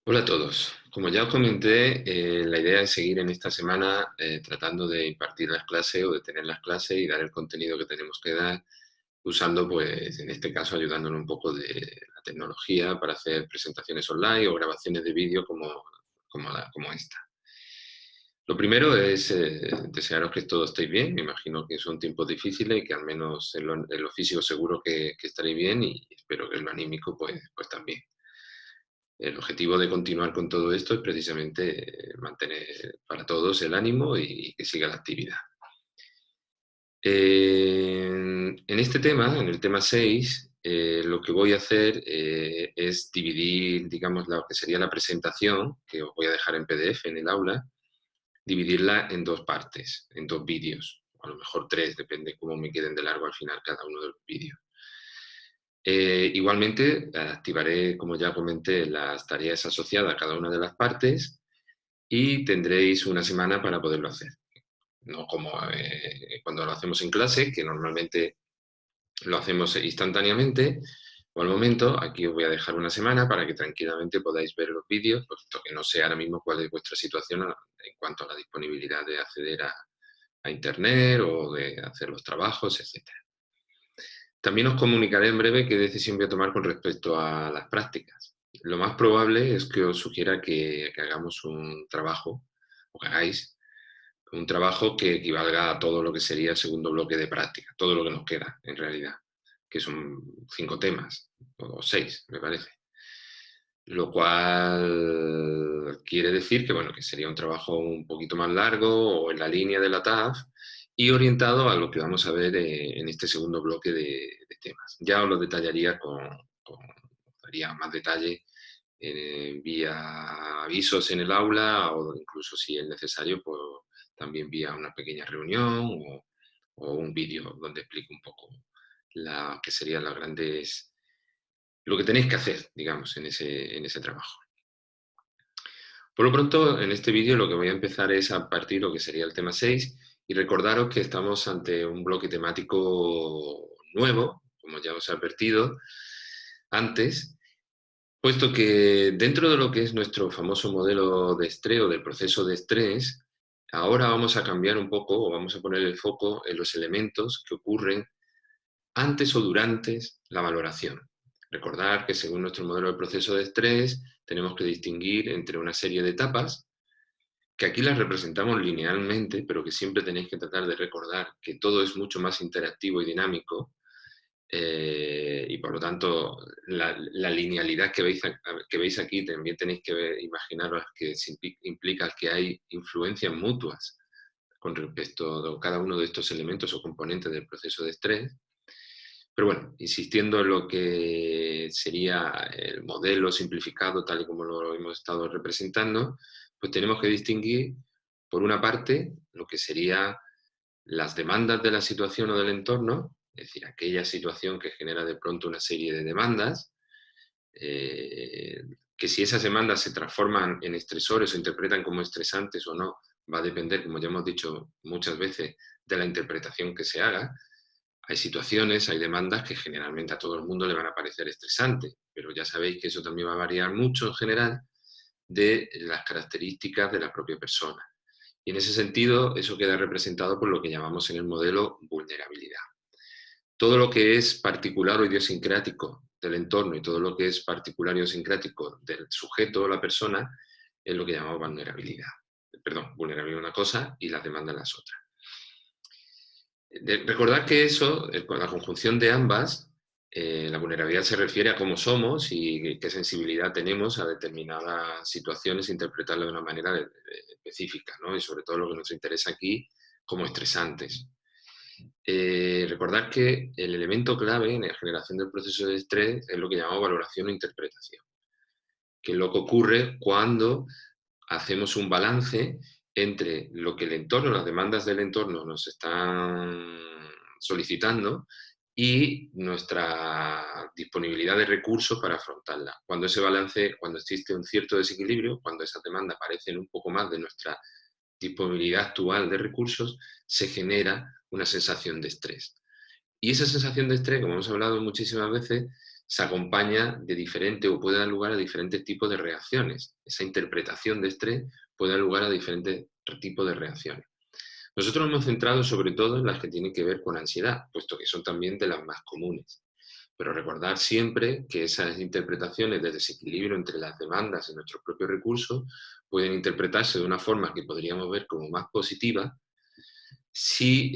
Hola a todos. Como ya os comenté, la idea es seguir en esta semana tratando de impartir las clases o de tener las clases y dar el contenido que tenemos que dar, usando, pues, en este caso, ayudándonos un poco de la tecnología para hacer presentaciones online o grabaciones de vídeo como esta. Lo primero es desearos que todos estéis bien. Me imagino que son tiempos difíciles y que al menos en lo físico seguro que estaréis bien y espero que en lo anímico pues también. El objetivo de continuar con todo esto es precisamente mantener para todos el ánimo y que siga la actividad. En este tema, en el tema 6, lo que voy a hacer es dividir, digamos, lo que sería la presentación, que os voy a dejar en PDF en el aula, dividirla en dos partes, en dos vídeos, o a lo mejor tres, depende cómo me queden de largo al final cada uno de los vídeos. Igualmente, activaré, como ya comenté, las tareas asociadas a cada una de las partes y tendréis una semana para poderlo hacer. No como cuando lo hacemos en clase, que normalmente lo hacemos instantáneamente o al momento. Aquí os voy a dejar una semana para que tranquilamente podáis ver los vídeos, puesto que no sé ahora mismo cuál es vuestra situación en cuanto a la disponibilidad de acceder a Internet o de hacer los trabajos, etc. También os comunicaré en breve qué decisión voy a tomar con respecto a las prácticas. Lo más probable es que os sugiera que hagamos un trabajo, o que hagáis un trabajo que equivalga a todo lo que sería el segundo bloque de práctica, todo lo que nos queda en realidad, que son 5 temas, o 6, me parece. Lo cual quiere decir que, bueno, que sería un trabajo un poquito más largo o en la línea de la TAF y orientado a lo que vamos a ver en este segundo bloque de temas. Ya os lo detallaría daría más detalle vía avisos en el aula o incluso si es necesario, pues también vía una pequeña reunión o un vídeo donde explico un poco que serían las grandes, lo que tenéis que hacer, digamos, en ese trabajo. Por lo pronto, en este vídeo lo que voy a empezar es a partir lo que sería el tema 6 y recordaros que estamos ante un bloque temático nuevo, como ya os he advertido antes, puesto que dentro de lo que es nuestro famoso modelo de estrés o del proceso de estrés, ahora vamos a cambiar un poco o vamos a poner el foco en los elementos que ocurren antes o durante la valoración. Recordar que según nuestro modelo de proceso de estrés tenemos que distinguir entre una serie de etapas, que aquí las representamos linealmente, pero que siempre tenéis que tratar de recordar que todo es mucho más interactivo y dinámico, y por lo tanto la linealidad que veis aquí también tenéis que imaginaros que implica que hay influencias mutuas con respecto a cada uno de estos elementos o componentes del proceso de estrés. Pero bueno, insistiendo en lo que sería el modelo simplificado tal y como lo hemos estado representando, pues tenemos que distinguir, por una parte, lo que sería las demandas de la situación o del entorno, es decir, aquella situación que genera de pronto una serie de demandas, eh, que si esas demandas se transforman en estresores o interpretan como estresantes o no, va a depender, como ya hemos dicho muchas veces, de la interpretación que se haga. Hay situaciones, hay demandas que generalmente a todo el mundo le van a parecer estresantes, pero ya sabéis que eso también va a variar mucho en general de las características de la propia persona. Y en ese sentido, eso queda representado por lo que llamamos en el modelo vulnerabilidad. Todo lo que es particular o idiosincrático del entorno y todo lo que es particular o idiosincrático del sujeto o la persona es lo que llamamos vulnerabilidad. Perdón, vulnerabilidad una cosa y las demandas las otras. Recordad que eso, con la conjunción de ambas, la vulnerabilidad se refiere a cómo somos y qué sensibilidad tenemos a determinadas situaciones, interpretarlas de una manera específica, ¿no? Y sobre todo lo que nos interesa aquí, como estresantes. Recordad que el elemento clave en la generación del proceso de estrés es lo que llamamos valoración o interpretación, que es lo que ocurre cuando hacemos un balance entre lo que el entorno, las demandas del entorno nos están solicitando y nuestra disponibilidad de recursos para afrontarla. Cuando ese balance, cuando existe un cierto desequilibrio, cuando esas demandas parecen un poco más de nuestra disponibilidad actual de recursos, se genera una sensación de estrés. Y esa sensación de estrés, como hemos hablado muchísimas veces, se acompaña de diferentes o puede dar lugar a diferentes tipos de reacciones. Esa interpretación de estrés puede dar lugar a diferentes tipos de reacciones. Nosotros nos hemos centrado sobre todo en las que tienen que ver con ansiedad, puesto que son también de las más comunes. Pero recordar siempre que esas interpretaciones de desequilibrio entre las demandas y nuestros propios recursos pueden interpretarse de una forma que podríamos ver como más positiva si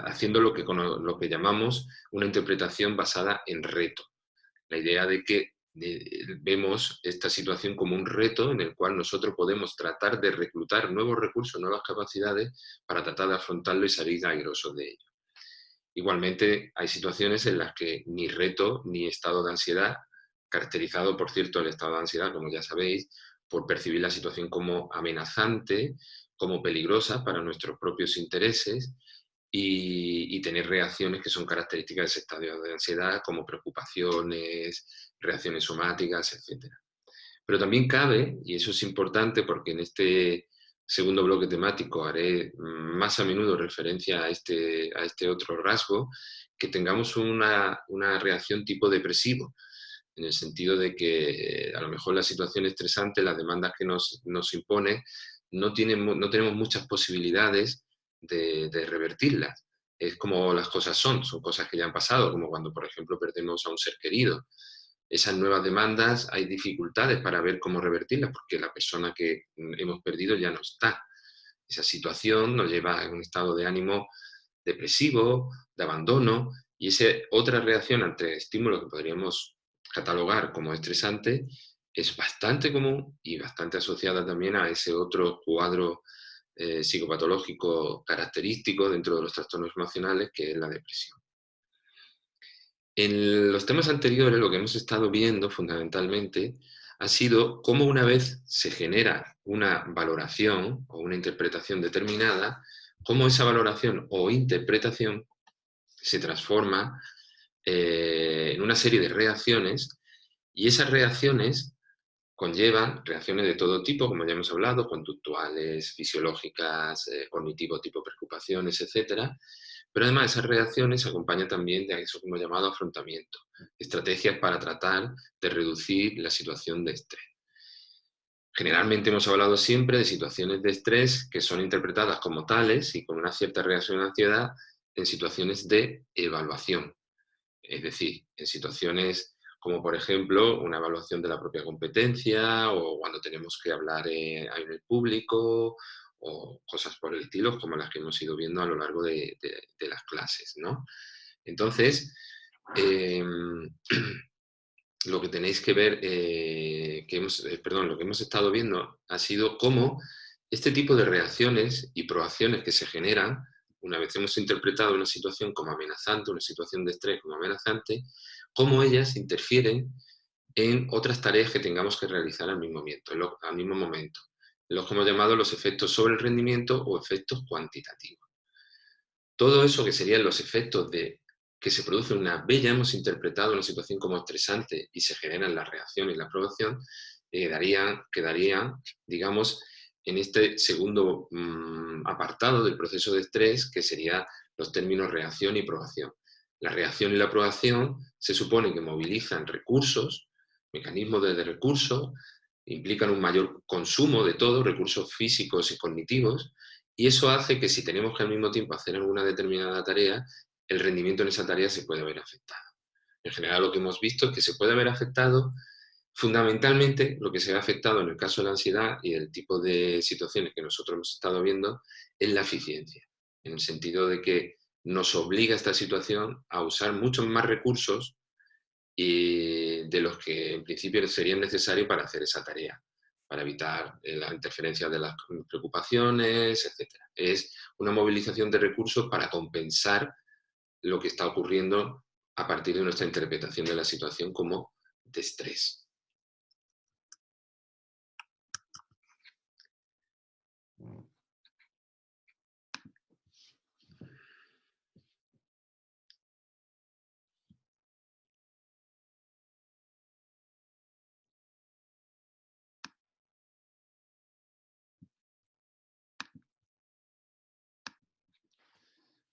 haciendo lo que llamamos una interpretación basada en reto. La idea de que vemos esta situación como un reto en el cual nosotros podemos tratar de reclutar nuevos recursos, nuevas capacidades para tratar de afrontarlo y salir airosos de ello. Igualmente, hay situaciones en las que ni reto ni estado de ansiedad, caracterizado, por cierto, el estado de ansiedad, como ya sabéis, por percibir la situación como amenazante, como peligrosa para nuestros propios intereses y tener reacciones que son características de ese estado de ansiedad, como preocupaciones, reacciones somáticas, etc. Pero también cabe, y eso es importante porque en este segundo bloque temático haré más a menudo referencia a este otro rasgo, que tengamos una reacción tipo depresivo, en el sentido de que a lo mejor la situación estresante, las demandas que nos impone, no tenemos muchas posibilidades de revertirlas. Es como las cosas son cosas que ya han pasado, como cuando, por ejemplo, perdemos a un ser querido. Esas nuevas demandas hay dificultades para ver cómo revertirlas porque la persona que hemos perdido ya no está. Esa situación nos lleva a un estado de ánimo depresivo, de abandono, y esa otra reacción ante estímulos que podríamos catalogar como estresante es bastante común y bastante asociada también a ese otro cuadro psicopatológico característico dentro de los trastornos emocionales, que es la depresión. En los temas anteriores lo que hemos estado viendo fundamentalmente ha sido cómo una vez se genera una valoración o una interpretación determinada, cómo esa valoración o interpretación se transforma en una serie de reacciones y esas reacciones conllevan reacciones de todo tipo, como ya hemos hablado, conductuales, fisiológicas, cognitivo tipo preocupaciones, etcétera. Pero además esas reacciones se acompañan también de eso que hemos llamado afrontamiento, estrategias para tratar de reducir la situación de estrés. Generalmente hemos hablado siempre de situaciones de estrés que son interpretadas como tales y con una cierta reacción de ansiedad en situaciones de evaluación, es decir, en situaciones como por ejemplo una evaluación de la propia competencia o cuando tenemos que hablar en el público o cosas por el estilo como las que hemos ido viendo a lo largo de las clases, ¿no? Entonces, eh, lo que tenéis que ver, lo que hemos estado viendo ha sido cómo este tipo de reacciones y proacciones que se generan, una vez hemos interpretado una situación como amenazante, una situación de estrés como amenazante, cómo ellas interfieren en otras tareas que tengamos que realizar al mismo momento, los que hemos llamado los efectos sobre el rendimiento o efectos cuantitativos. Todo eso que serían los efectos de que se produce una vez ya hemos interpretado una situación como estresante y se generan la reacción y la aprobación, quedarían, digamos, en este segundo apartado del proceso de estrés, que sería los términos reacción y probación. La reacción y la aprobación se supone que movilizan recursos, mecanismos de recursos, implican un mayor consumo de todo, recursos físicos y cognitivos, y eso hace que si tenemos que al mismo tiempo hacer alguna determinada tarea, el rendimiento en esa tarea se puede ver afectado. En general lo que hemos visto es que se puede ver afectado, fundamentalmente lo que se ve afectado en el caso de la ansiedad y del tipo de situaciones que nosotros hemos estado viendo es la eficiencia, en el sentido de que nos obliga esta situación a usar muchos más recursos y de los que en principio serían necesarios para hacer esa tarea, para evitar la interferencia de las preocupaciones, etcétera. Es una movilización de recursos para compensar lo que está ocurriendo a partir de nuestra interpretación de la situación como de estrés.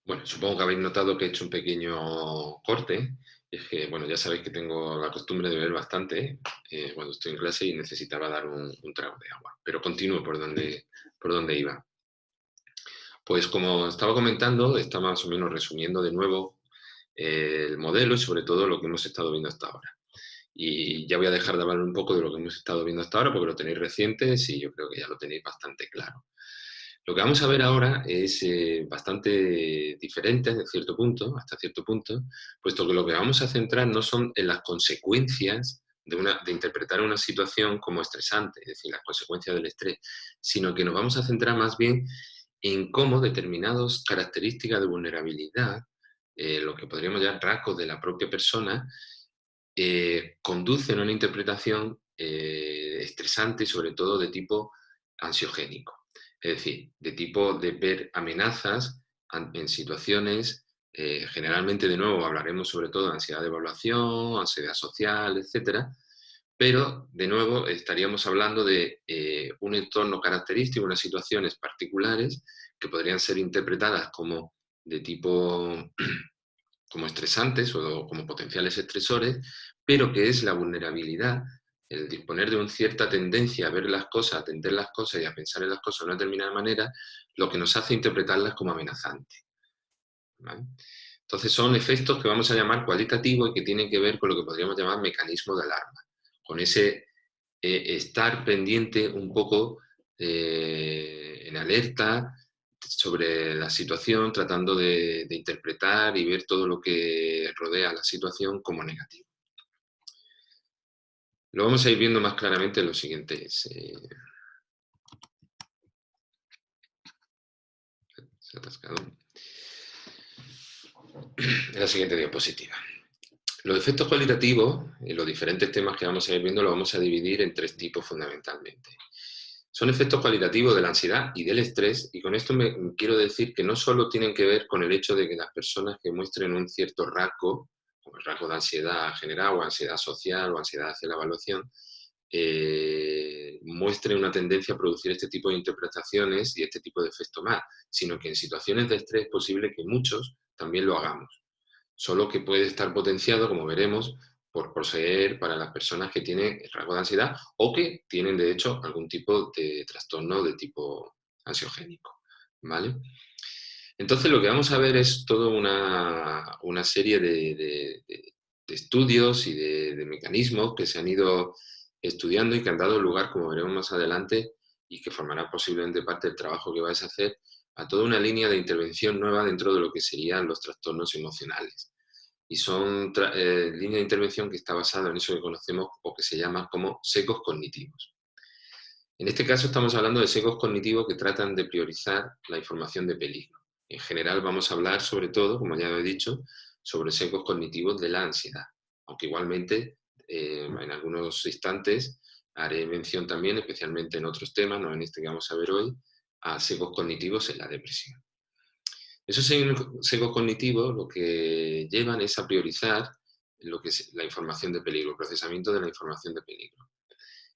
Bueno, supongo que habéis notado que he hecho un pequeño corte Es que, bueno, ya sabéis que tengo la costumbre de beber bastante cuando estoy en clase y necesitaba dar un trago de agua. Pero continúo por donde iba. Pues como estaba comentando, está más o menos resumiendo de nuevo el modelo y sobre todo lo que hemos estado viendo hasta ahora. Y ya voy a dejar de hablar un poco de lo que hemos estado viendo hasta ahora porque lo tenéis recientes y yo creo que ya lo tenéis bastante claro. Lo que vamos a ver ahora es bastante diferente de cierto punto, hasta cierto punto, puesto que lo que vamos a centrar no son en las consecuencias de interpretar una situación como estresante, es decir, las consecuencias del estrés, sino que nos vamos a centrar más bien en cómo determinadas características de vulnerabilidad, lo que podríamos llamar rasgos de la propia persona, conducen a una interpretación estresante y sobre todo de tipo ansiogénico. Es decir, de tipo de ver amenazas en situaciones, generalmente de nuevo hablaremos sobre todo de ansiedad de evaluación, ansiedad social, etcétera, pero de nuevo estaríamos hablando de un entorno característico, unas situaciones particulares que podrían ser interpretadas como de tipo como estresantes o como potenciales estresores, pero que es la vulnerabilidad, el disponer de una cierta tendencia a ver las cosas, a atender las cosas y a pensar en las cosas de una determinada manera, lo que nos hace interpretarlas como amenazantes. ¿Vale? Entonces son efectos que vamos a llamar cualitativos y que tienen que ver con lo que podríamos llamar mecanismo de alarma, con ese estar pendiente un poco en alerta sobre la situación, tratando de interpretar y ver todo lo que rodea la situación como negativo. Lo vamos a ir viendo más claramente en los siguientes. Se ha atascado. En la siguiente diapositiva. Los efectos cualitativos, y los diferentes temas que vamos a ir viendo, los vamos a dividir en tres tipos fundamentalmente. Son efectos cualitativos de la ansiedad y del estrés, y con esto quiero decir que no solo tienen que ver con el hecho de que las personas que muestren un cierto rasgo, como el rasgo de ansiedad general o ansiedad social o ansiedad hacia la evaluación, muestren una tendencia a producir este tipo de interpretaciones y este tipo de efecto más, sino que en situaciones de estrés es posible que muchos también lo hagamos. Solo que puede estar potenciado, como veremos, por poseer para las personas que tienen el rasgo de ansiedad o que tienen, de hecho, algún tipo de trastorno de tipo ansiogénico. ¿Vale? Entonces, lo que vamos a ver es toda una serie de estudios y de mecanismos que se han ido estudiando y que han dado lugar, como veremos más adelante, y que formará posiblemente parte del trabajo que vais a hacer, a toda una línea de intervención nueva dentro de lo que serían los trastornos emocionales. Y son líneas de intervención que está basada en eso que conocemos o que se llama como secos cognitivos. En este caso estamos hablando de secos cognitivos que tratan de priorizar la información de peligro. En general vamos a hablar sobre todo, como ya he dicho, sobre secos cognitivos de la ansiedad, aunque igualmente en algunos instantes haré mención también, especialmente en otros temas, no en este que vamos a ver hoy, a secos cognitivos en la depresión. Esos sesgos cognitivos lo que llevan es a priorizar lo que es la información de peligro, el procesamiento de la información de peligro.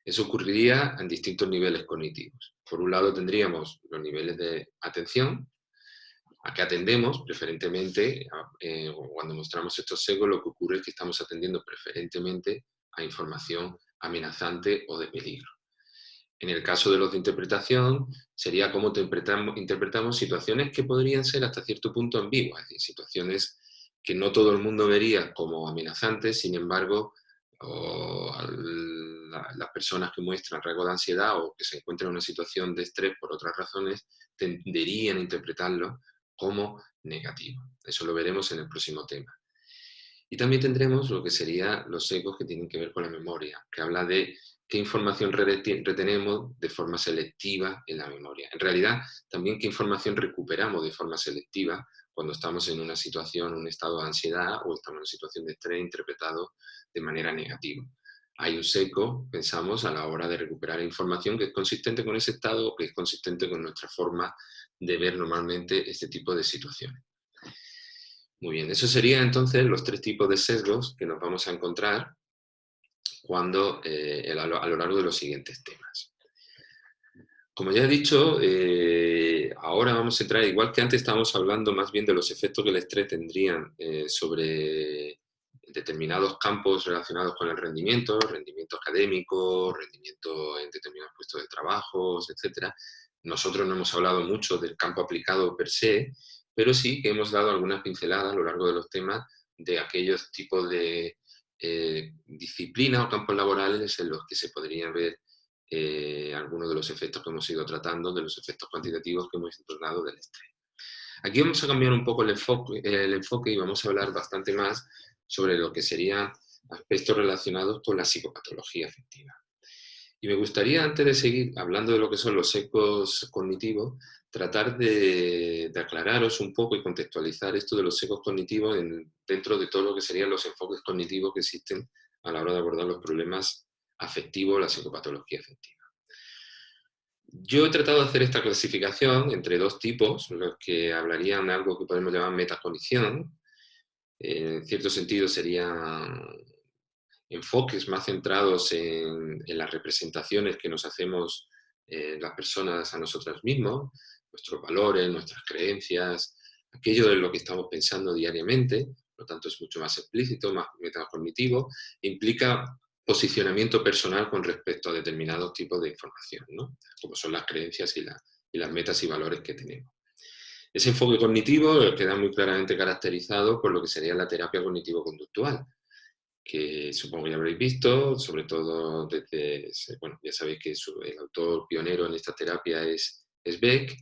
Eso ocurriría en distintos niveles cognitivos. Por un lado tendríamos los niveles de atención, a que atendemos preferentemente, cuando mostramos estos sesgos, lo que ocurre es que estamos atendiendo preferentemente a información amenazante o de peligro. En el caso de los de interpretación, sería cómo interpretamos situaciones que podrían ser hasta cierto punto ambiguas, es decir, situaciones que no todo el mundo vería como amenazantes, sin embargo, las personas que muestran rasgos de ansiedad o que se encuentran en una situación de estrés por otras razones, tenderían a interpretarlo como negativo. Eso lo veremos en el próximo tema. Y también tendremos lo que serían los sesgos que tienen que ver con la memoria, que habla de qué información retenemos de forma selectiva en la memoria. En realidad, también qué información recuperamos de forma selectiva cuando estamos en una situación, un estado de ansiedad o estamos en una situación de estrés interpretado de manera negativa. Hay un sesgo, pensamos, a la hora de recuperar información que es consistente con ese estado o que es consistente con nuestra forma de ver normalmente este tipo de situaciones. Muy bien, esos serían entonces los tres tipos de sesgos que nos vamos a encontrar cuando, a lo largo de los siguientes temas. Como ya he dicho, ahora vamos a entrar, igual que antes estábamos hablando más bien de los efectos que el estrés tendrían sobre determinados campos relacionados con el rendimiento académico, rendimiento en determinados puestos de trabajo, etcétera. Nosotros no hemos hablado mucho del campo aplicado per se, pero sí que hemos dado algunas pinceladas a lo largo de los temas de aquellos tipos de disciplinas o campos laborales en los que se podrían ver algunos de los efectos que hemos ido tratando, de los efectos cuantitativos que hemos tratado del estrés. Aquí vamos a cambiar un poco el enfoque y vamos a hablar bastante más sobre lo que serían aspectos relacionados con la psicopatología afectiva. Y me gustaría, antes de seguir hablando de lo que son los sesgos cognitivos, tratar de aclararos un poco y contextualizar esto de los sesgos cognitivos dentro de todo lo que serían los enfoques cognitivos que existen a la hora de abordar los problemas afectivos, la psicopatología afectiva. Yo he tratado de hacer esta clasificación entre dos tipos, los que hablarían de algo que podemos llamar metacognición. En cierto sentido serían enfoques más centrados en las representaciones que nos hacemos las personas a nosotras mismos, nuestros valores, nuestras creencias, aquello de lo que estamos pensando diariamente, por lo tanto es mucho más explícito, más metacognitivo, implica posicionamiento personal con respecto a determinados tipos de información, ¿no? Como son las creencias y las metas y valores que tenemos. Ese enfoque cognitivo queda muy claramente caracterizado por lo que sería la terapia cognitivo-conductual, que supongo que ya habréis visto, sobre todo desde, bueno, ya sabéis que el autor pionero en esta terapia es Beck,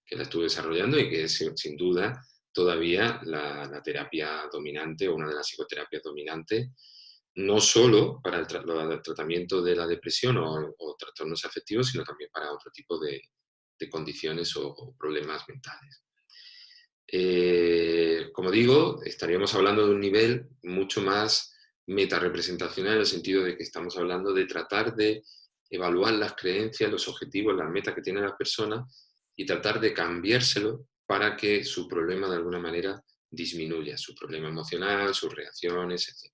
que la estuvo desarrollando y que es sin duda todavía la terapia dominante o una de las psicoterapias dominantes, no solo para el tratamiento de la depresión o trastornos afectivos, sino también para otro tipo de condiciones o problemas mentales. Como digo, estaríamos hablando de un nivel mucho más metarepresentacional en el sentido de que estamos hablando de tratar de evaluar las creencias, los objetivos, las metas que tienen las personas y tratar de cambiárselo para que su problema de alguna manera disminuya, su problema emocional, sus reacciones, etc.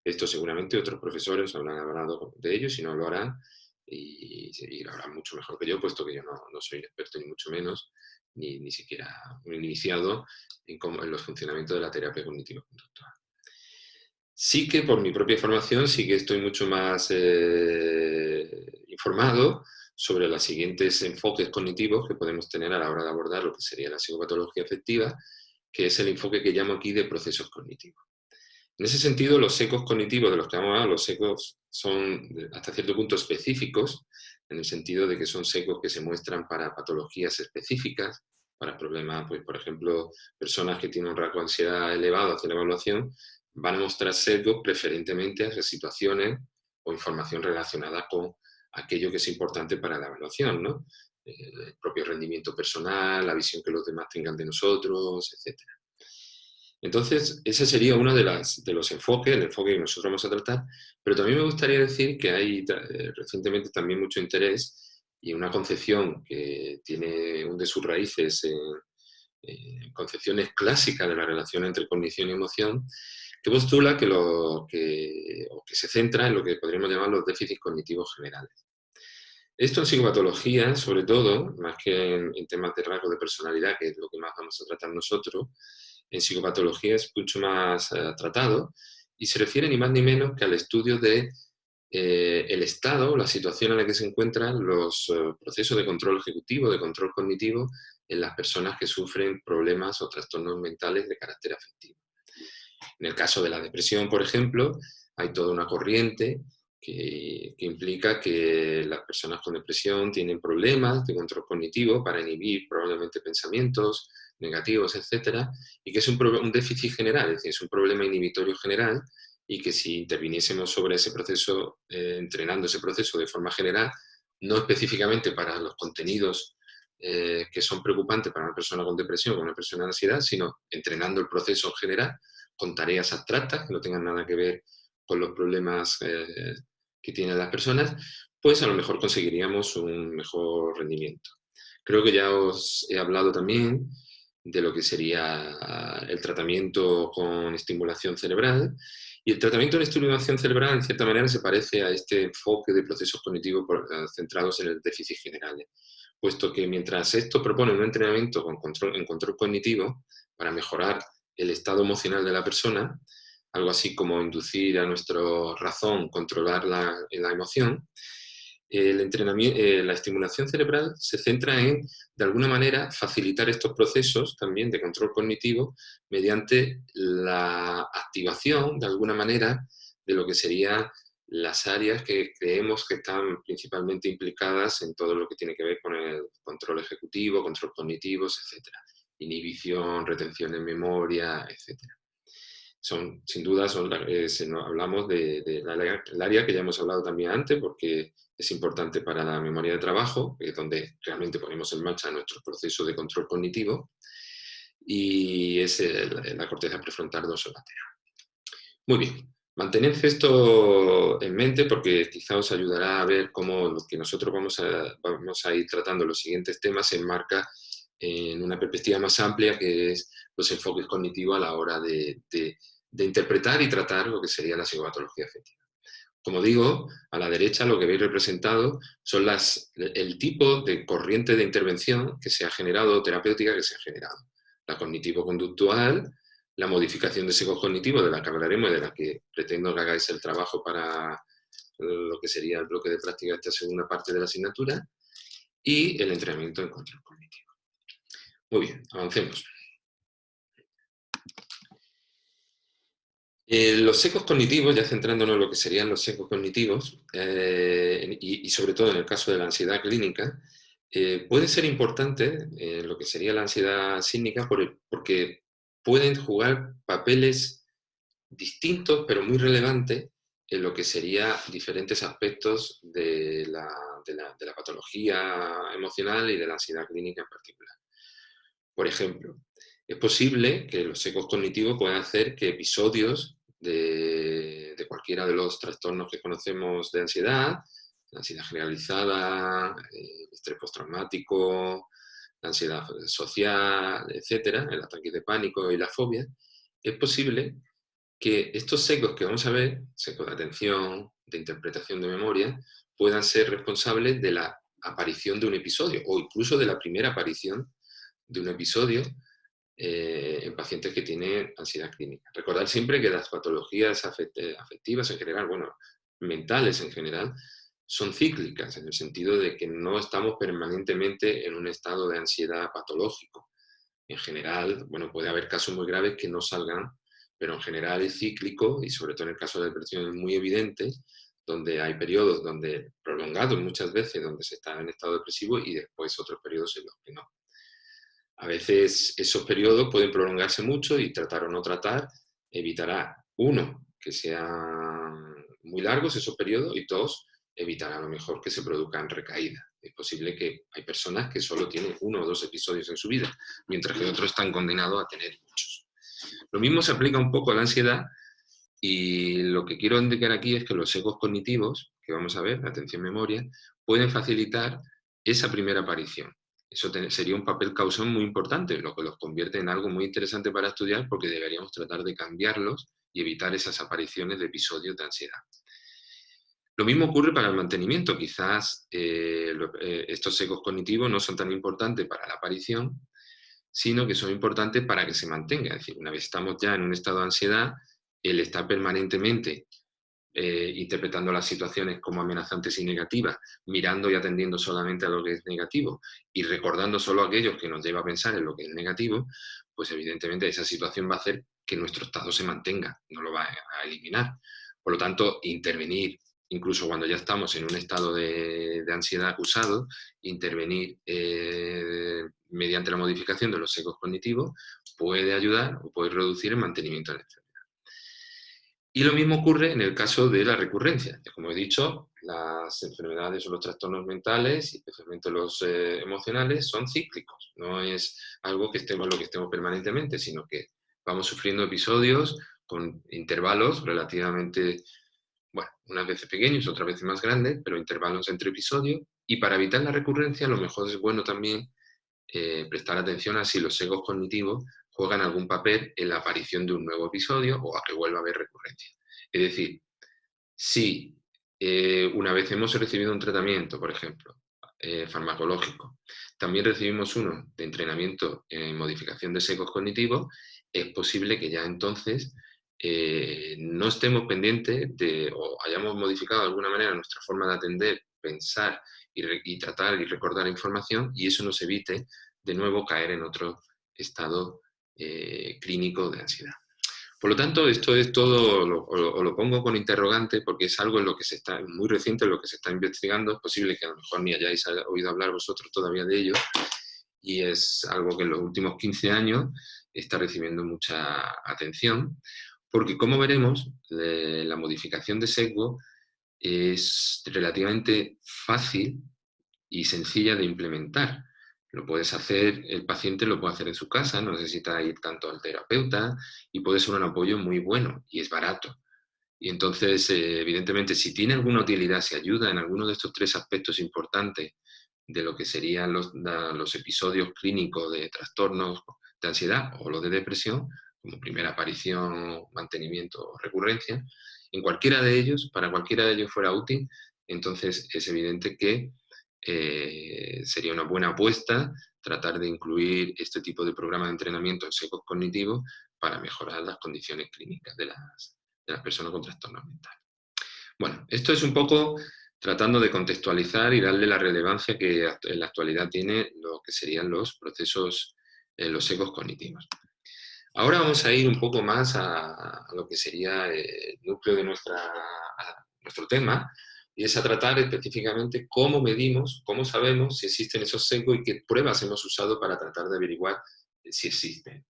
Esto seguramente otros profesores habrán hablado de ello, si no lo harán, y lo harán mucho mejor que yo, puesto que yo no soy experto ni mucho menos, ni siquiera un iniciado en los funcionamientos de la terapia cognitivo-conductual. Sí que por mi propia formación sí que estoy mucho más informado sobre los siguientes enfoques cognitivos que podemos tener a la hora de abordar lo que sería la psicopatología afectiva, que es el enfoque que llamo aquí de procesos cognitivos. En ese sentido, los sesgos cognitivos de los que vamos a hablar, los sesgos son hasta cierto punto específicos, en el sentido de que son sesgos que se muestran para patologías específicas, para problemas, pues, por ejemplo, personas que tienen un rasgo de ansiedad elevado hacia la evaluación, van a mostrar sesgos preferentemente hacia situaciones o información relacionada con aquello que es importante para la evaluación, ¿no? El propio rendimiento personal, la visión que los demás tengan de nosotros, etc. Entonces, ese sería uno de los enfoques, el enfoque que nosotros vamos a tratar, pero también me gustaría decir que hay recientemente también mucho interés y una concepción que tiene un de sus raíces en concepciones clásicas de la relación entre cognición y emoción, que postula o que se centra en lo que podríamos llamar los déficits cognitivos generales. Esto en psicopatología, sobre todo, más que en temas de rasgos de personalidad, que es lo que más vamos a tratar nosotros, en psicopatología es mucho más tratado y se refiere ni más ni menos que al estudio de el estado, la situación en la que se encuentran los procesos de control ejecutivo, de control cognitivo en las personas que sufren problemas o trastornos mentales de carácter afectivo. En el caso de la depresión, por ejemplo, hay toda una corriente que implica que las personas con depresión tienen problemas de control cognitivo para inhibir probablemente pensamientos negativos, etcétera, y que es un déficit general, es decir, es un problema inhibitorio general y que si interviniésemos sobre ese proceso, entrenando ese proceso de forma general, no específicamente para los contenidos que son preocupantes para una persona con depresión o una persona con ansiedad, sino entrenando el proceso en general con tareas abstractas que no tengan nada que ver con los problemas que tienen las personas, pues a lo mejor conseguiríamos un mejor rendimiento. Creo que ya os he hablado también de lo que sería el tratamiento con estimulación cerebral, y el tratamiento con estimulación cerebral en cierta manera se parece a este enfoque de procesos cognitivos centrados en el déficit general, puesto que mientras esto propone un entrenamiento en control cognitivo para mejorar el estado emocional de la persona, algo así como inducir a nuestra razón, controlar la emoción, el entrenamiento, la estimulación cerebral se centra en, de alguna manera, facilitar estos procesos también de control cognitivo mediante la activación, de alguna manera, de lo que serían las áreas que creemos que están principalmente implicadas en todo lo que tiene que ver con el control ejecutivo, control cognitivo, etcétera. Inhibición, retención en memoria, etcétera. Sin duda, hablamos del área que ya hemos hablado también antes, porque es importante para la memoria de trabajo, que es donde realmente ponemos en marcha nuestro proceso de control cognitivo, y es la corteza prefrontal dorsolateral. Muy bien, mantened esto en mente porque quizá os ayudará a ver cómo lo que nosotros vamos a ir tratando los siguientes temas se enmarca en una perspectiva más amplia, que es los enfoques cognitivos a la hora de interpretar y tratar lo que sería la psicopatología afectiva. Como digo, a la derecha lo que veis representado son el tipo de corriente de intervención que se ha generado, terapéutica que se ha generado. La cognitivo-conductual, la modificación de sesgos cognitivos, de la que hablaremos y de la que pretendo que hagáis el trabajo para lo que sería el bloque de práctica de esta segunda parte de la asignatura, y el entrenamiento en control cognitivo. Muy bien, avancemos. Los sesgos cognitivos, ya centrándonos en lo que serían los sesgos cognitivos, y sobre todo en el caso de la ansiedad clínica, pueden ser importantes en lo que sería la ansiedad clínica porque pueden jugar papeles distintos pero muy relevantes en lo que serían diferentes aspectos de la patología emocional y de la ansiedad clínica en particular. Por ejemplo, es posible que los sesgos cognitivos puedan hacer que episodios de cualquiera de los trastornos que conocemos de ansiedad, la ansiedad generalizada, el estrés postraumático, la ansiedad social, etcétera, el ataque de pánico y la fobia, es posible que estos sesgos que vamos a ver, sesgos de atención, de interpretación de memoria, puedan ser responsables de la aparición de un episodio o incluso de la primera aparición de un episodio en pacientes que tienen ansiedad clínica. Recordad siempre que las patologías afectivas en general, bueno, mentales en general, son cíclicas, en el sentido de que no estamos permanentemente en un estado de ansiedad patológico. En general, bueno, puede haber casos muy graves que no salgan, pero en general es cíclico, y sobre todo en el caso de depresión es muy evidente, donde hay periodos prolongados muchas veces, donde se está en estado depresivo y después otros periodos en los que no. A veces esos periodos pueden prolongarse mucho y tratar o no tratar evitará, uno, que sean muy largos esos periodos y dos, evitará a lo mejor que se produzcan recaídas. Es posible que hay personas que solo tienen 1 o 2 episodios en su vida, mientras que otros están condenados a tener muchos. Lo mismo se aplica un poco a la ansiedad y lo que quiero indicar aquí es que los sesgos cognitivos, que vamos a ver, atención-memoria, pueden facilitar esa primera aparición. Eso sería un papel causal muy importante, lo que los convierte en algo muy interesante para estudiar porque deberíamos tratar de cambiarlos y evitar esas apariciones de episodios de ansiedad. Lo mismo ocurre para el mantenimiento. Quizás estos sesgos cognitivos no son tan importantes para la aparición, sino que son importantes para que se mantenga. Es decir, una vez estamos ya en un estado de ansiedad, el estar permanentemente interpretando las situaciones como amenazantes y negativas, mirando y atendiendo solamente a lo que es negativo y recordando solo aquellos que nos lleva a pensar en lo que es negativo, pues evidentemente esa situación va a hacer que nuestro estado se mantenga, no lo va a eliminar. Por lo tanto, intervenir, incluso cuando ya estamos en un estado de ansiedad acusado, intervenir mediante la modificación de los sesgos cognitivos puede ayudar o puede reducir el mantenimiento de la enfermedad. Y lo mismo ocurre en el caso de la recurrencia. Como he dicho, las enfermedades o los trastornos mentales, especialmente los emocionales, son cíclicos. No es algo que estemos permanentemente, sino que vamos sufriendo episodios con intervalos relativamente, bueno, unas veces pequeños, otras veces más grandes, pero intervalos entre episodios. Y para evitar la recurrencia, a lo mejor es bueno también prestar atención a si los sesgos cognitivos juegan algún papel en la aparición de un nuevo episodio o a que vuelva a haber recurrencia. Es decir, si una vez hemos recibido un tratamiento, por ejemplo, farmacológico, también recibimos uno de entrenamiento en modificación de sesgos cognitivos, es posible que ya entonces no estemos pendientes de, o hayamos modificado de alguna manera nuestra forma de atender, pensar y tratar y recordar información, y eso nos evite de nuevo caer en otro estado clínico de ansiedad. Por lo tanto, esto es todo, o lo pongo con interrogante, porque es algo en lo que se está, muy reciente, en lo que se está investigando. Es posible que a lo mejor ni hayáis oído hablar vosotros todavía de ello, y es algo que en los últimos 15 años está recibiendo mucha atención, porque como veremos, la modificación de sesgo es relativamente fácil y sencilla de implementar. Lo puedes hacer, el paciente lo puede hacer en su casa, no necesita ir tanto al terapeuta, y puede ser un apoyo muy bueno y es barato. Y entonces, evidentemente, si tiene alguna utilidad, si ayuda en alguno de estos tres aspectos importantes de lo que serían los episodios clínicos de trastornos de ansiedad o los de depresión, como primera aparición, mantenimiento o recurrencia, en cualquiera de ellos, para cualquiera de ellos fuera útil, entonces es evidente que sería una buena apuesta tratar de incluir este tipo de programa de entrenamiento en sesgos cognitivos para mejorar las condiciones clínicas de las personas con trastorno mental. Bueno, esto es un poco tratando de contextualizar y darle la relevancia que en la actualidad tiene lo que serían los procesos, los sesgos cognitivos. Ahora vamos a ir un poco más a lo que sería el núcleo de nuestro tema, y es a tratar específicamente cómo medimos, cómo sabemos si existen esos sesgos y qué pruebas hemos usado para tratar de averiguar si existen.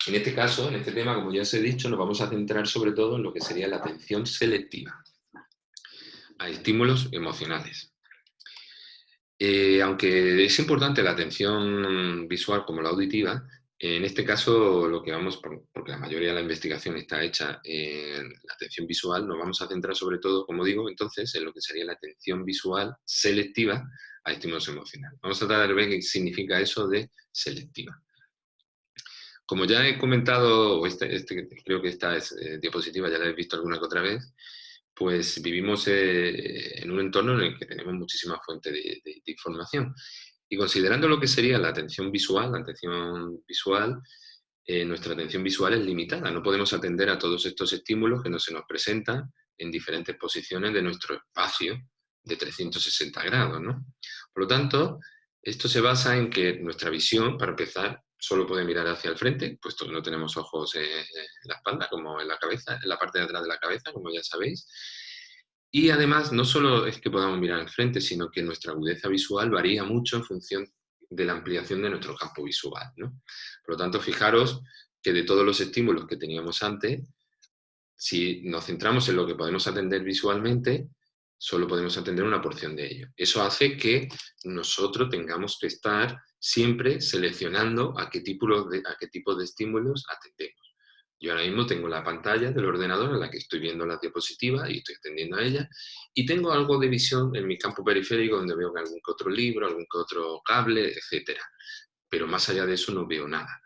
En este caso, en este tema, como ya os he dicho, nos vamos a centrar sobre todo en lo que sería la atención selectiva a estímulos emocionales. Aunque es importante la atención visual como la auditiva, en este caso lo que vamos, porque la mayoría de la investigación está hecha en la atención visual, nos vamos a centrar sobre todo, como digo, entonces, en lo que sería la atención visual selectiva a estímulos emocionales. Vamos a tratar de ver qué significa eso de selectiva. Como ya he comentado, creo que esta diapositiva ya la he visto alguna que otra vez, pues vivimos en un entorno en el que tenemos muchísimas fuentes de información. Y considerando lo que sería la atención visual, nuestra atención visual es limitada. No podemos atender a todos estos estímulos que se nos presentan en diferentes posiciones de nuestro espacio de 360 grados, ¿no? Por lo tanto, esto se basa en que nuestra visión, para empezar, solo puede mirar hacia el frente, puesto que no tenemos ojos en la espalda, como en la cabeza, en la parte de atrás de la cabeza, como ya sabéis. Y además, no solo es que podamos mirar al frente, sino que nuestra agudeza visual varía mucho en función de la ampliación de nuestro campo visual, ¿no? Por lo tanto, fijaros que de todos los estímulos que teníamos antes, si nos centramos en lo que podemos atender visualmente, solo podemos atender una porción de ello. Eso hace que nosotros tengamos que estar siempre seleccionando a qué tipo de estímulos atendemos. Yo ahora mismo tengo la pantalla del ordenador en la que estoy viendo las diapositivas y estoy atendiendo a ella, y tengo algo de visión en mi campo periférico donde veo algún que otro libro, algún que otro cable, etc. Pero más allá de eso no veo nada.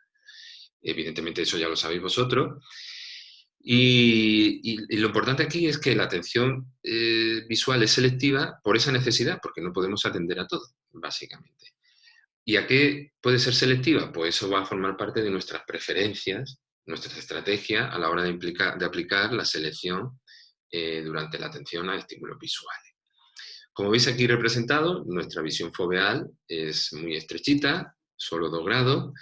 Evidentemente eso ya lo sabéis vosotros. Y lo importante aquí es que la atención visual es selectiva por esa necesidad, porque no podemos atender a todo, básicamente. ¿Y a qué puede ser selectiva? Pues eso va a formar parte de nuestras preferencias, nuestras estrategias a la hora de aplicar la selección durante la atención a estímulos visuales. Como veis aquí representado, nuestra visión foveal es muy estrechita, solo 2 grados,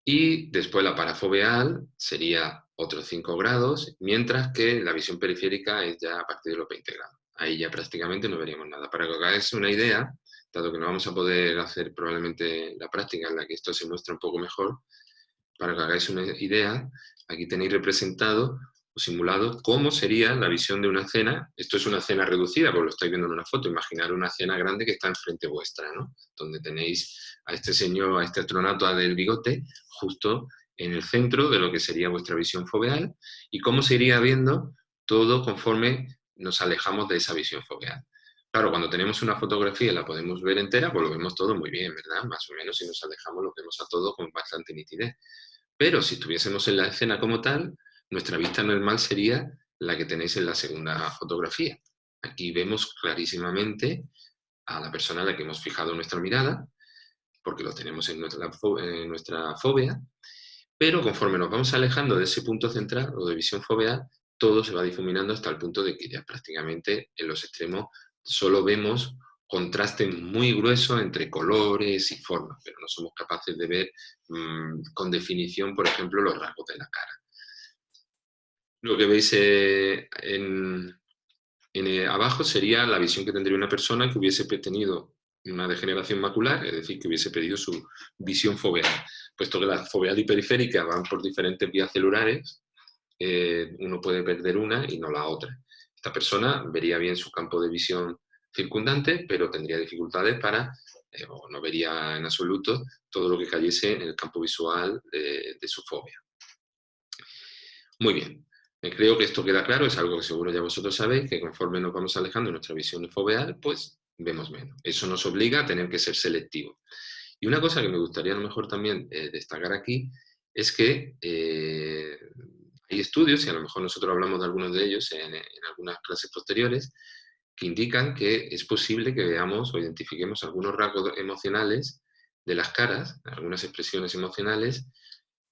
y después la parafoveal sería otros 5 grados, mientras que la visión periférica es ya a partir de los 20 grados. Ahí ya prácticamente no veríamos nada. Para que os hagáis una idea, dado que no vamos a poder hacer probablemente la práctica en la que esto se muestra un poco mejor, para que os hagáis una idea, aquí tenéis representado o simulado cómo sería la visión de una cena. Esto es una cena reducida, porque lo estáis viendo en una foto. Imaginar una cena grande que está enfrente vuestra, ¿no? Donde tenéis a este señor, a este astronauta del bigote, justo en el centro de lo que sería vuestra visión foveal, y cómo se iría viendo todo conforme nos alejamos de esa visión foveal. Claro, cuando tenemos una fotografía y la podemos ver entera, pues lo vemos todo muy bien, ¿verdad? Más o menos, si nos alejamos lo vemos a todo con bastante nitidez. Pero si estuviésemos en la escena como tal, nuestra vista normal sería la que tenéis en la segunda fotografía. Aquí vemos clarísimamente a la persona a la que hemos fijado nuestra mirada, porque lo tenemos en nuestra fobia, Pero conforme nos vamos alejando de ese punto central o de visión foveal, todo se va difuminando hasta el punto de que ya prácticamente en los extremos solo vemos contraste muy grueso entre colores y formas, pero no somos capaces de ver con definición, por ejemplo, los rasgos de la cara. Lo que veis abajo sería la visión que tendría una persona que hubiese tenido una degeneración macular, es decir, que hubiese perdido su visión foveal. Puesto que la foveal y periférica van por diferentes vías celulares, uno puede perder una y no la otra. Esta persona vería bien su campo de visión circundante, pero tendría dificultades o no vería en absoluto todo lo que cayese en el campo visual de su fobia. Muy bien. Creo que esto queda claro, es algo que seguro ya vosotros sabéis, que conforme nos vamos alejando de nuestra visión foveal, pues vemos menos. Eso nos obliga a tener que ser selectivos. Y una cosa que me gustaría a lo mejor también destacar aquí es que hay estudios, y a lo mejor nosotros hablamos de algunos de ellos en algunas clases posteriores, que indican que es posible que veamos o identifiquemos algunos rasgos emocionales de las caras, algunas expresiones emocionales,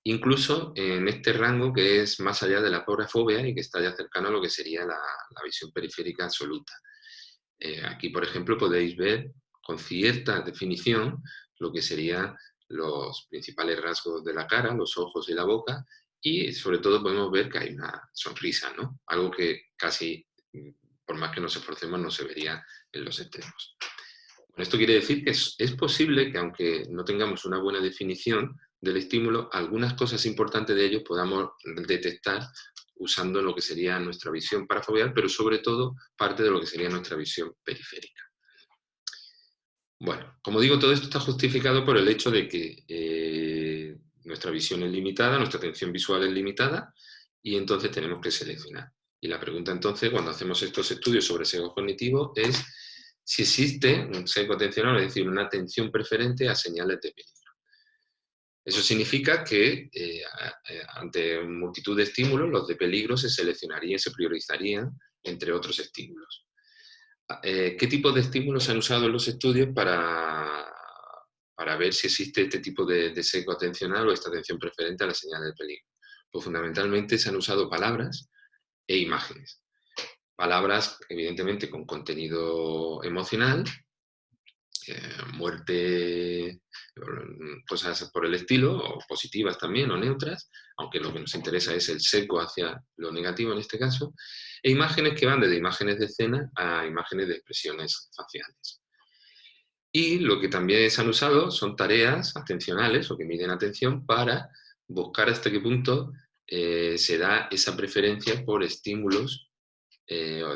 incluso en este rango que es más allá de la agorafobia y que está ya cercano a lo que sería la visión periférica absoluta. Aquí, por ejemplo, podéis ver con cierta definición lo que serían los principales rasgos de la cara, los ojos y la boca, y sobre todo podemos ver que hay una sonrisa, ¿no? Algo que casi, por más que nos esforcemos, no se vería en los extremos. Esto quiere decir que es posible que, aunque no tengamos una buena definición del estímulo, algunas cosas importantes de ellos podamos detectar usando lo que sería nuestra visión parafoveal, pero sobre todo parte de lo que sería nuestra visión periférica. Bueno, como digo, todo esto está justificado por el hecho de que nuestra visión es limitada, nuestra atención visual es limitada, y entonces tenemos que seleccionar. Y la pregunta entonces, cuando hacemos estos estudios sobre sesgo cognitivo, es si existe un sesgo atencional, es decir, una atención preferente a señales de peligro. Eso significa que ante multitud de estímulos, los de peligro se seleccionarían, se priorizarían entre otros estímulos. ¿Qué tipo de estímulos se han usado en los estudios para ver si existe este tipo de sesgo atencional o esta atención preferente a las señales de peligro? Pues fundamentalmente se han usado palabras e imágenes. Palabras, evidentemente, con contenido emocional, muerte, cosas por el estilo, o positivas también, o neutras, aunque lo que nos interesa es el sesgo hacia lo negativo en este caso, e imágenes que van desde imágenes de escena a imágenes de expresiones faciales. Y lo que también se han usado son tareas atencionales o que miden atención para buscar hasta qué punto se da esa preferencia por estímulos,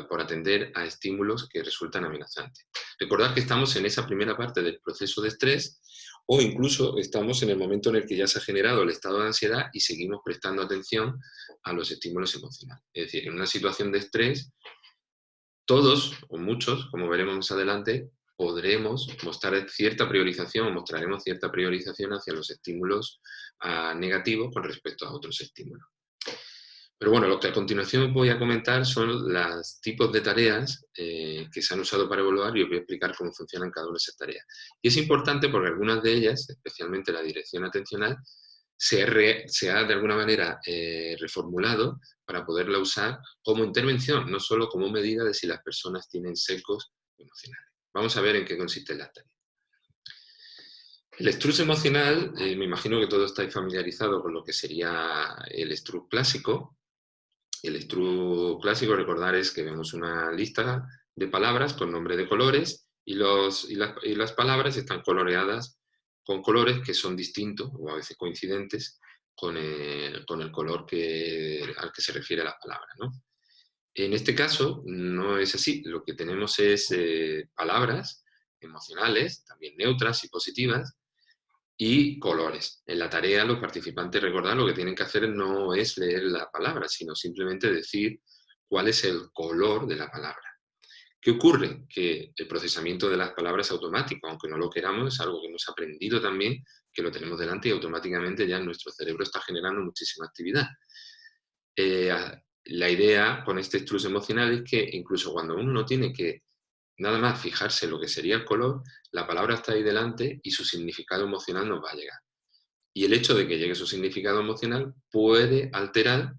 por atender a estímulos que resultan amenazantes. Recordad que estamos en esa primera parte del proceso de estrés o incluso estamos en el momento en el que ya se ha generado el estado de ansiedad y seguimos prestando atención a los estímulos emocionales. Es decir, en una situación de estrés, todos o muchos, como veremos más adelante, podremos mostrar cierta priorización o mostraremos cierta priorización hacia los estímulos negativos con respecto a otros estímulos. Pero bueno, lo que a continuación voy a comentar son los tipos de tareas que se han usado para evaluar y os voy a explicar cómo funcionan cada una de esas tareas. Y es importante porque algunas de ellas, especialmente la dirección atencional, se ha de alguna manera reformulado para poderla usar como intervención, no solo como medida de si las personas tienen sesgos emocionales. Vamos a ver en qué consiste la tarea. El estrés emocional, me imagino que todos estáis familiarizados con lo que sería el estrés clásico. El estrés clásico, recordar, es que vemos una lista de palabras con nombre de colores y las palabras están coloreadas con colores que son distintos o a veces coincidentes con el color al que se refiere la palabra, ¿no? En este caso no es así. Lo que tenemos es palabras emocionales, también neutras y positivas, y colores. En la tarea los participantes, recordad, lo que tienen que hacer no es leer la palabra, sino simplemente decir cuál es el color de la palabra. ¿Qué ocurre? Que el procesamiento de las palabras es automático, aunque no lo queramos, es algo que hemos aprendido también, que lo tenemos delante y automáticamente ya nuestro cerebro está generando muchísima actividad. La idea con este estrés emocional es que incluso cuando uno no tiene que nada más fijarse en lo que sería el color, la palabra está ahí delante y su significado emocional nos va a llegar. Y el hecho de que llegue su significado emocional puede alterar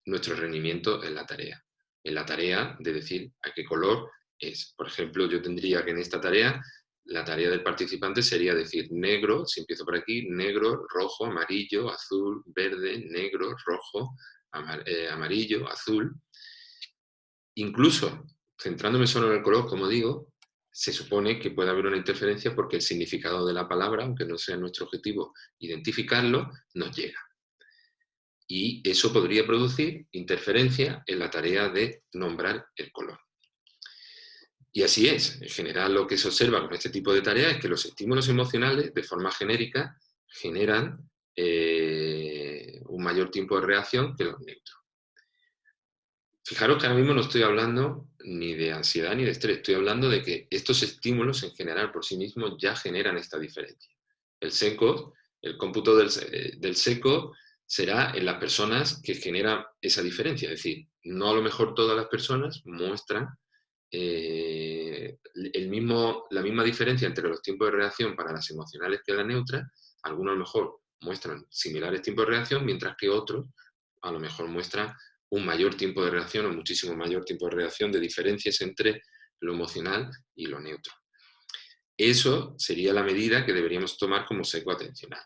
nuestro rendimiento en la tarea. En la tarea de decir a qué color es. Por ejemplo, yo tendría que en esta tarea, la tarea del participante sería decir negro, si empiezo por aquí, negro, rojo, amarillo, azul, verde, negro, rojo, amarillo, azul. Incluso, centrándome solo en el color, como digo, se supone que puede haber una interferencia porque el significado de la palabra, aunque no sea nuestro objetivo identificarlo, nos llega. Y eso podría producir interferencia en la tarea de nombrar el color. Y así es. En general, lo que se observa con este tipo de tareas es que los estímulos emocionales, de forma genérica, generan un mayor tiempo de reacción que los neutros. Fijaros que ahora mismo no estoy hablando ni de ansiedad ni de estrés, estoy hablando de que estos estímulos en general por sí mismos ya generan esta diferencia. El SECO, el cómputo del SECO será en las personas que generan esa diferencia, es decir, no a lo mejor todas las personas muestran la misma diferencia entre los tiempos de reacción para las emocionales que las neutras. Algunos a lo mejor muestran similares tiempos de reacción, mientras que otros a lo mejor muestran un mayor tiempo de reacción o muchísimo mayor tiempo de reacción de diferencias entre lo emocional y lo neutro. Eso sería la medida que deberíamos tomar como seco atencional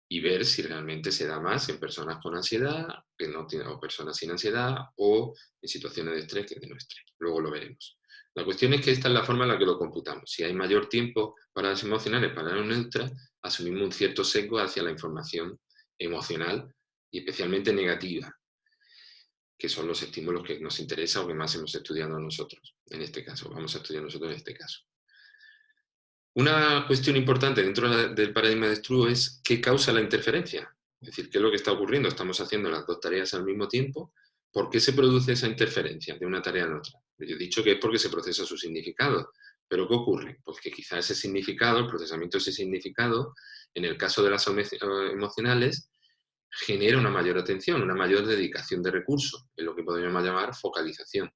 y ver si realmente se da más en personas con ansiedad que no tienen, o personas sin ansiedad o en situaciones de estrés que de no estrés. Luego lo veremos. La cuestión es que esta es la forma en la que lo computamos. Si hay mayor tiempo para las emocionales, para las neutras, asumimos un cierto sesgo hacia la información emocional y especialmente negativa, que son los estímulos que nos interesan o que más hemos estudiado nosotros, en este caso, vamos a estudiar nosotros en este caso. Una cuestión importante dentro del paradigma de Stroop es qué causa la interferencia, es decir, qué es lo que está ocurriendo. Estamos haciendo las dos tareas al mismo tiempo. ¿Por qué se produce esa interferencia de una tarea en otra? Yo he dicho que es porque se procesa su significado, pero ¿qué ocurre? Pues que quizá ese significado, el procesamiento de ese significado, en el caso de las emocionales, genera una mayor atención, una mayor dedicación de recursos, en lo que podríamos llamar focalización.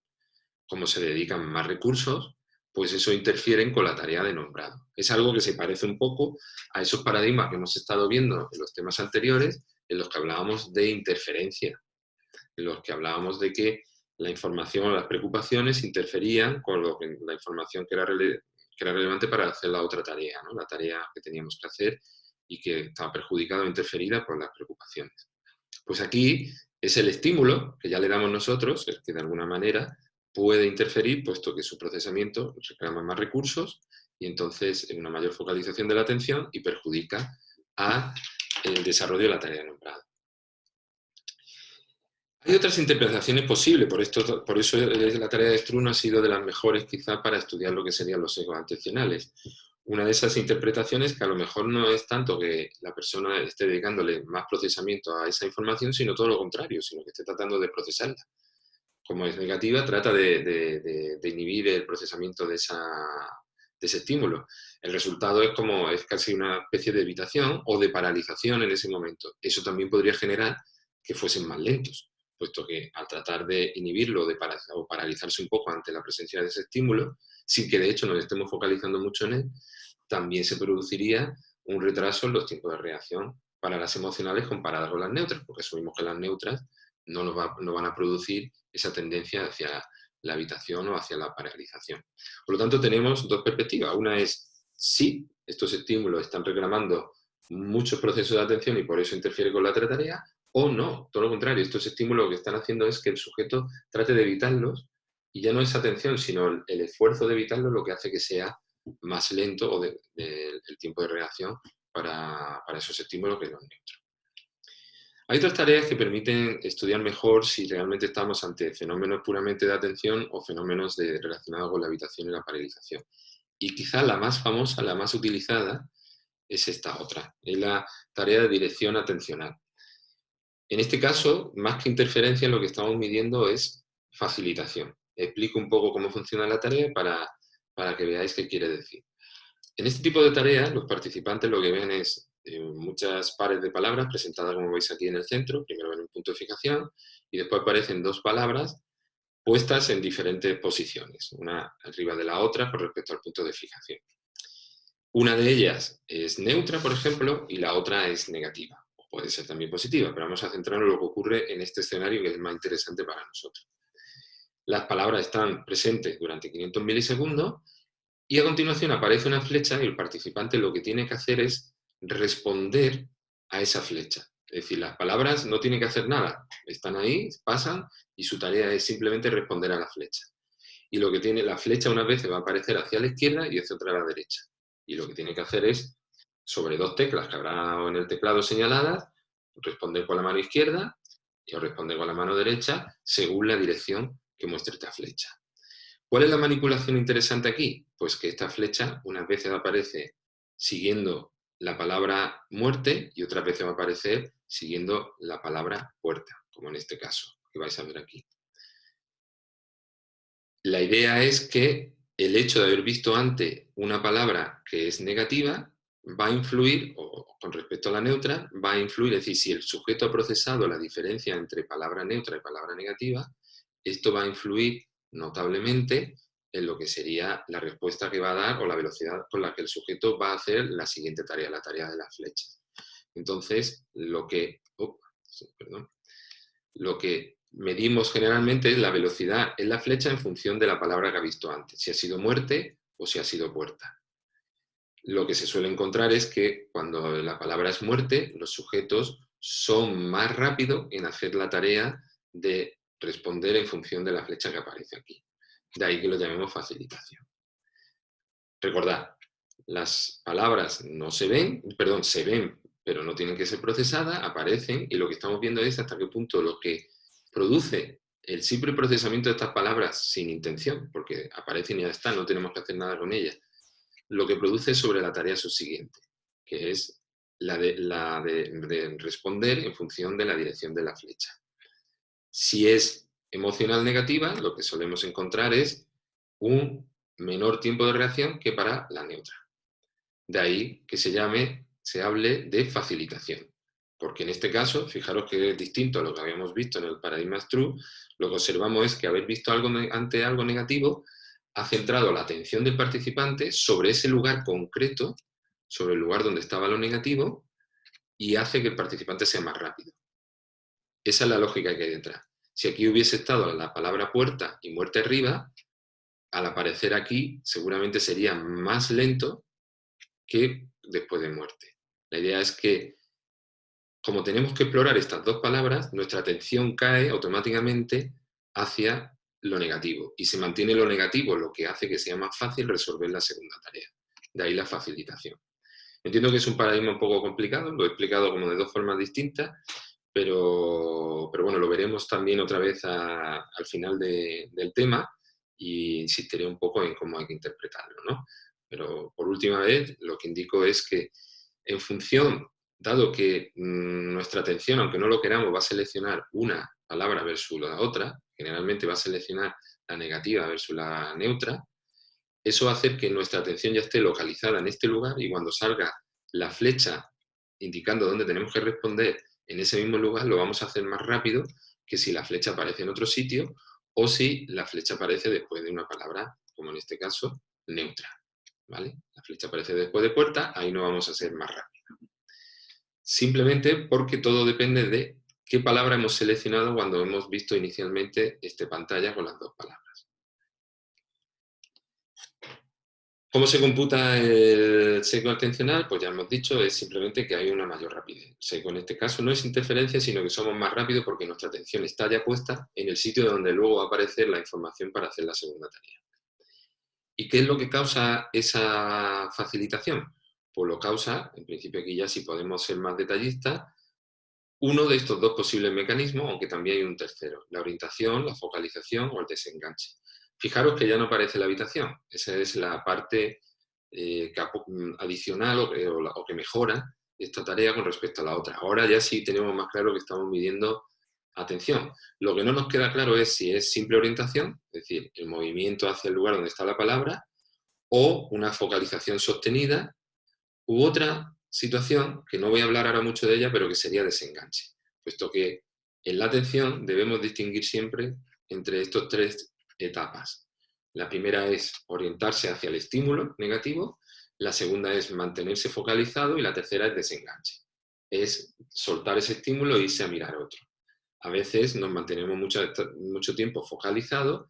Como se dedican más recursos, pues eso interfiere con la tarea de nombrado. Es algo que se parece un poco a esos paradigmas que hemos estado viendo en los temas anteriores, en los que hablábamos de interferencia, en los que hablábamos de que la información o las preocupaciones interferían con la información que era relevante para hacer la otra tarea, ¿no? La tarea que teníamos que hacer y que estaba perjudicada o interferida por las preocupaciones. Pues aquí es el estímulo que ya le damos nosotros, el que de alguna manera puede interferir, puesto que su procesamiento reclama más recursos y entonces una mayor focalización de la atención y perjudica al desarrollo de la tarea nombrada. Hay otras interpretaciones posibles, por eso la tarea de Stroop ha sido de las mejores quizá para estudiar lo que serían los sesgos atencionales. Una de esas interpretaciones que a lo mejor no es tanto que la persona esté dedicándole más procesamiento a esa información, sino todo lo contrario, sino que esté tratando de procesarla. Como es negativa, trata de inhibir el procesamiento de ese estímulo. El resultado es casi una especie de evitación o de paralización en ese momento. Eso también podría generar que fuesen más lentos, puesto que al tratar de inhibirlo o paralizarse un poco ante la presencia de ese estímulo, sin que de hecho nos estemos focalizando mucho en él, también se produciría un retraso en los tiempos de reacción para las emocionales comparadas con las neutras, porque asumimos que las neutras no van a producir esa tendencia hacia la evitación o hacia la paralización. Por lo tanto, tenemos dos perspectivas. Una es, sí, estos estímulos están reclamando muchos procesos de atención y por eso interfiere con la otra tarea, o no, todo lo contrario, estos estímulos lo que están haciendo es que el sujeto trate de evitarlos y ya no es atención, sino el esfuerzo de evitarlos lo que hace que sea más lento o el tiempo de reacción para esos estímulos que los neutros. Hay otras tareas que permiten estudiar mejor si realmente estamos ante fenómenos puramente de atención o fenómenos relacionados con la evitación y la paralización. Y quizá la más famosa, la más utilizada, es esta otra, es la tarea de dirección atencional. En este caso, más que interferencia, lo que estamos midiendo es facilitación. Explico un poco cómo funciona la tarea para que veáis qué quiere decir. En este tipo de tareas, los participantes lo que ven es muchas pares de palabras presentadas como veis aquí en el centro. Primero ven un punto de fijación y después aparecen dos palabras puestas en diferentes posiciones, una arriba de la otra con respecto al punto de fijación. Una de ellas es neutra, por ejemplo, y la otra es negativa. O puede ser también positiva, pero vamos a centrarnos en lo que ocurre en este escenario que es más interesante para nosotros. Las palabras están presentes durante 500 milisegundos y a continuación aparece una flecha y el participante lo que tiene que hacer es responder a esa flecha. Es decir, las palabras no tienen que hacer nada, están ahí, pasan y su tarea es simplemente responder a la flecha. Y lo que tiene la flecha unas veces va a aparecer hacia la izquierda y hacia otra a la derecha. Y lo que tiene que hacer es, sobre dos teclas que habrá en el teclado señaladas, responder con la mano izquierda y responder con la mano derecha según la dirección que muestre esta flecha. ¿Cuál es la manipulación interesante aquí? Pues que esta flecha unas veces aparece siguiendo la palabra muerte y otras veces va a aparecer siguiendo la palabra puerta, como en este caso, que vais a ver aquí. La idea es que el hecho de haber visto antes una palabra que es negativa va a influir, o con respecto a la neutra, va a influir, es decir, si el sujeto ha procesado la diferencia entre palabra neutra y palabra negativa, esto va a influir notablemente en lo que sería la respuesta que va a dar o la velocidad con la que el sujeto va a hacer la siguiente tarea, la tarea de las flechas. Entonces, lo que medimos generalmente es la velocidad en la flecha en función de la palabra que ha visto antes, si ha sido muerte o si ha sido puerta. Lo que se suele encontrar es que cuando la palabra es muerte, los sujetos son más rápidos en hacer la tarea de responder en función de la flecha que aparece aquí. De ahí que lo llamemos facilitación. Recordad, las palabras no se ven, perdón, se ven, pero no tienen que ser procesadas, aparecen, y lo que estamos viendo es hasta qué punto lo que produce el simple procesamiento de estas palabras sin intención, porque aparecen y ya está, no tenemos que hacer nada con ellas, lo que produce sobre la tarea subsiguiente, que es la de responder en función de la dirección de la flecha. Si es emocional negativa, lo que solemos encontrar es un menor tiempo de reacción que para la neutra. De ahí que se hable de facilitación. Porque en este caso, fijaros que es distinto a lo que habíamos visto en el paradigma True, lo que observamos es que haber visto ante algo negativo ha centrado la atención del participante sobre ese lugar concreto, sobre el lugar donde estaba lo negativo, y hace que el participante sea más rápido. Esa es la lógica que hay detrás. Si aquí hubiese estado la palabra puerta y muerte arriba, al aparecer aquí seguramente sería más lento que después de muerte. La idea es que, como tenemos que explorar estas dos palabras, nuestra atención cae automáticamente hacia lo negativo y se mantiene lo negativo, lo que hace que sea más fácil resolver la segunda tarea. De ahí la facilitación. Entiendo que es un paradigma un poco complicado, lo he explicado como de dos formas distintas, pero bueno, lo veremos también otra vez al final del tema y insistiré un poco en cómo hay que interpretarlo, ¿no? Pero por última vez, lo que indico es que en función, dado que nuestra atención, aunque no lo queramos, va a seleccionar una palabra versus la otra, generalmente va a seleccionar la negativa versus la neutra, eso va a hacer que nuestra atención ya esté localizada en este lugar y cuando salga la flecha indicando dónde tenemos que responder en ese mismo lugar, lo vamos a hacer más rápido que si la flecha aparece en otro sitio o si la flecha aparece después de una palabra, como en este caso, neutra. ¿Vale? La flecha aparece después de puerta, ahí no vamos a ser más rápido. Simplemente porque todo depende de qué palabra hemos seleccionado cuando hemos visto inicialmente esta pantalla con las dos palabras. ¿Cómo se computa el seco atencional? Pues ya hemos dicho, es simplemente que hay una mayor rapidez. El seco en este caso no es interferencia, sino que somos más rápidos porque nuestra atención está ya puesta en el sitio donde luego va a aparecer la información para hacer la segunda tarea. ¿Y qué es lo que causa esa facilitación? Pues lo causa, en principio aquí ya si podemos ser más detallistas, uno de estos dos posibles mecanismos, aunque también hay un tercero, la orientación, la focalización o el desenganche. Fijaros que ya no aparece la habitación, esa es la parte adicional o que mejora esta tarea con respecto a la otra. Ahora ya sí tenemos más claro que estamos midiendo atención. Lo que no nos queda claro es si es simple orientación, es decir, el movimiento hacia el lugar donde está la palabra, o una focalización sostenida, u otra situación, que no voy a hablar ahora mucho de ella, pero que sería desenganche, puesto que en la atención debemos distinguir siempre entre estas tres etapas. La primera es orientarse hacia el estímulo negativo la segunda es mantenerse focalizado y la tercera es desenganche. Es soltar ese estímulo e irse a mirar otro. A veces nos mantenemos mucho tiempo focalizados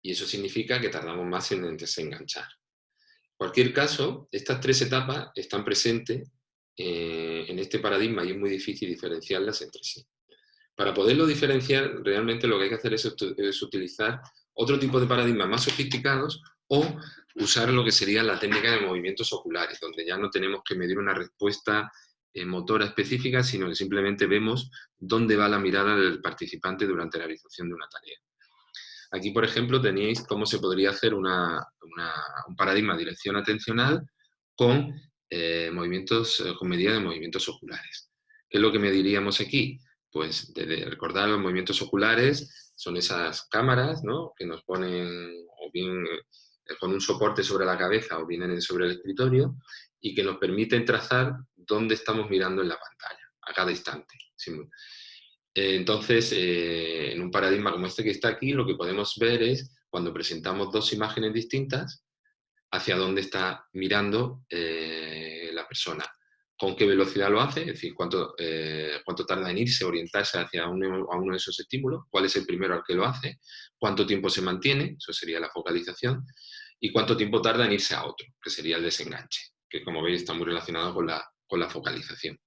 y eso significa que tardamos más en desenganchar. En cualquier caso, estas tres etapas están presentes en este paradigma y es muy difícil diferenciarlas entre sí. Para poderlo diferenciar, realmente lo que hay que hacer es utilizar otro tipo de paradigmas más sofisticados o usar lo que sería la técnica de movimientos oculares, donde ya no tenemos que medir una respuesta motora específica, sino que simplemente vemos dónde va la mirada del participante durante la realización de una tarea. Aquí, por ejemplo, tenéis cómo se podría hacer un paradigma de dirección atencional con con medida de movimientos oculares. ¿Qué es lo que mediríamos aquí? Pues de recordar los movimientos oculares son esas cámaras, ¿no?, que nos ponen o bien con un soporte sobre la cabeza o bien sobre el escritorio y que nos permiten trazar dónde estamos mirando en la pantalla a cada instante. Entonces, en un paradigma como este que está aquí, lo que podemos ver es, cuando presentamos dos imágenes distintas, hacia dónde está mirando la persona, con qué velocidad lo hace, es decir, cuánto tarda en irse, orientarse hacia uno de esos estímulos, cuál es el primero al que lo hace, cuánto tiempo se mantiene, eso sería la focalización, y cuánto tiempo tarda en irse a otro, que sería el desenganche, que como veis está muy relacionado con la focalización.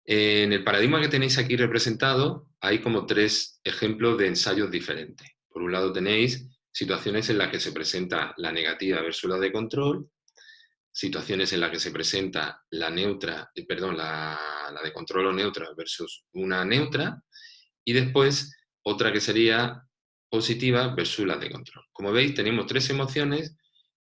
En el paradigma que tenéis aquí representado hay como tres ejemplos de ensayos diferentes. Por un lado tenéis situaciones en las que se presenta la negativa versus la de control, situaciones en las que se presenta la de control o neutra versus una neutra, y después otra que sería positiva versus la de control. Como veis, tenemos tres emociones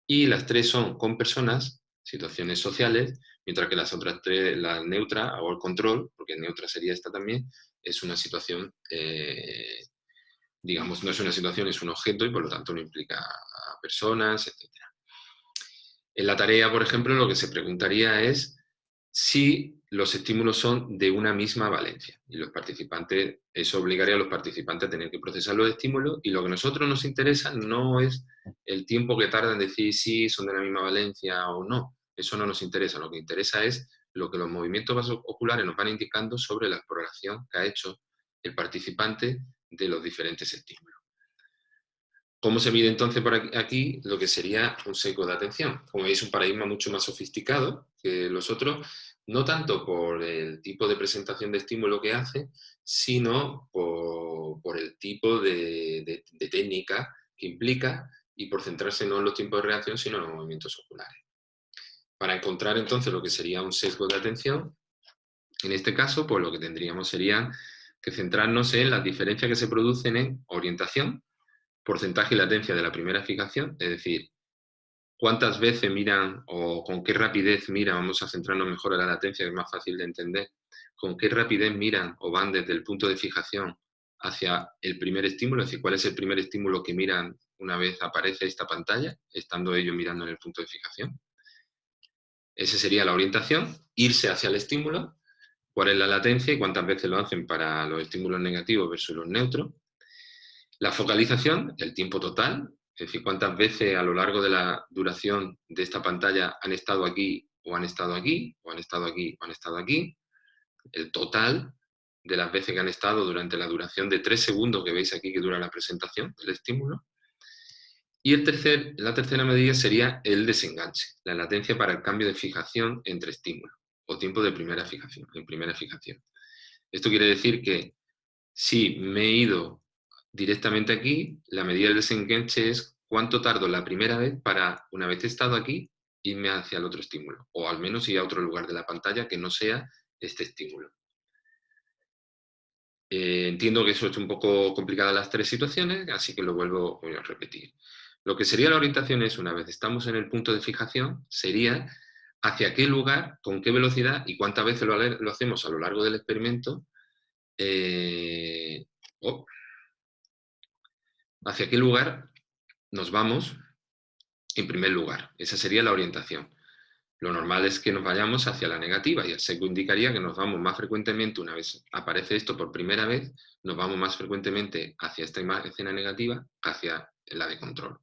y las tres son con personas, situaciones sociales, mientras que las otras tres, la neutra o el control, porque neutra sería esta también, es una situación, digamos, no es una situación, es un objeto y por lo tanto no implica a personas, etc. En la tarea, por ejemplo, lo que se preguntaría es si los estímulos son de una misma valencia. Y los participantes, eso obligaría a los participantes a tener que procesar los estímulos, y lo que a nosotros nos interesa no es el tiempo que tarda en decir si son de la misma valencia o no. Eso no nos interesa. Lo que interesa es lo que los movimientos oculares nos van indicando sobre la exploración que ha hecho el participante de los diferentes estímulos. ¿Cómo se mide entonces por aquí lo que sería un sesgo de atención? Como veis, un paradigma mucho más sofisticado que los otros, no tanto por el tipo de presentación de estímulo que hace, sino por el tipo de técnica que implica y por centrarse no en los tiempos de reacción, sino en los movimientos oculares. Para encontrar entonces lo que sería un sesgo de atención, en este caso, pues lo que tendríamos sería que centrarnos en las diferencias que se producen en orientación, porcentaje y latencia de la primera fijación, es decir, cuántas veces miran o con qué rapidez miran, vamos a centrarnos mejor en la latencia, que es más fácil de entender, con qué rapidez miran o van desde el punto de fijación hacia el primer estímulo, es decir, cuál es el primer estímulo que miran una vez aparece esta pantalla, estando ellos mirando en el punto de fijación. Esa sería la orientación, irse hacia el estímulo, cuál es la latencia y cuántas veces lo hacen para los estímulos negativos versus los neutros. La focalización, el tiempo total, es decir, cuántas veces a lo largo de la duración de esta pantalla han estado aquí, o han estado aquí, o han estado aquí, o han estado aquí. El total de las veces que han estado durante la duración de 3 segundos que veis aquí que dura la presentación del estímulo. Y la tercera medida sería el desenganche, la latencia para el cambio de fijación entre estímulos, o tiempo de primera fijación, en primera fijación. Esto quiere decir que si me he ido directamente aquí, la medida del desenganche es cuánto tardo la primera vez para, una vez he estado aquí, irme hacia el otro estímulo, o al menos ir a otro lugar de la pantalla que no sea este estímulo. Entiendo que eso es un poco complicado las tres situaciones, así que voy a repetir. Lo que sería la orientación es, una vez estamos en el punto de fijación, sería hacia qué lugar, con qué velocidad y cuántas veces lo hacemos a lo largo del experimento, hacia qué lugar nos vamos en primer lugar. Esa sería la orientación. Lo normal es que nos vayamos hacia la negativa y el sesgo indicaría que nos vamos más frecuentemente, una vez aparece esto por primera vez, nos vamos más frecuentemente hacia esta escena negativa, hacia la de control.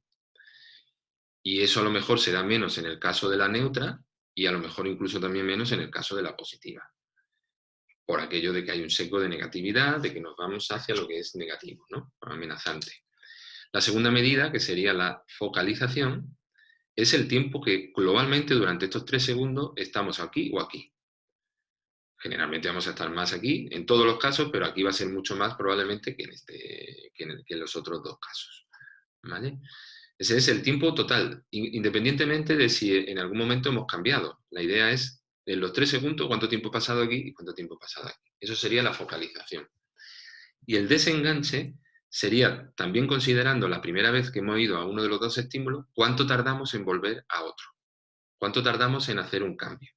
Y eso a lo mejor será menos en el caso de la neutra y a lo mejor incluso también menos en el caso de la positiva. Por aquello de que hay un sesgo de negatividad, de que nos vamos hacia lo que es negativo, ¿no? Amenazante. La segunda medida, que sería la focalización, es el tiempo que globalmente durante estos 3 segundos estamos aquí o aquí. Generalmente vamos a estar más aquí, en todos los casos, pero aquí va a ser mucho más probablemente que en los otros dos casos. ¿Vale? Ese es el tiempo total, independientemente de si en algún momento hemos cambiado. La idea es, en los 3 segundos, cuánto tiempo he pasado aquí y cuánto tiempo he pasado aquí. Eso sería la focalización. Y el desenganche sería, también considerando la primera vez que hemos ido a uno de los dos estímulos, cuánto tardamos en volver a otro. Cuánto tardamos en hacer un cambio.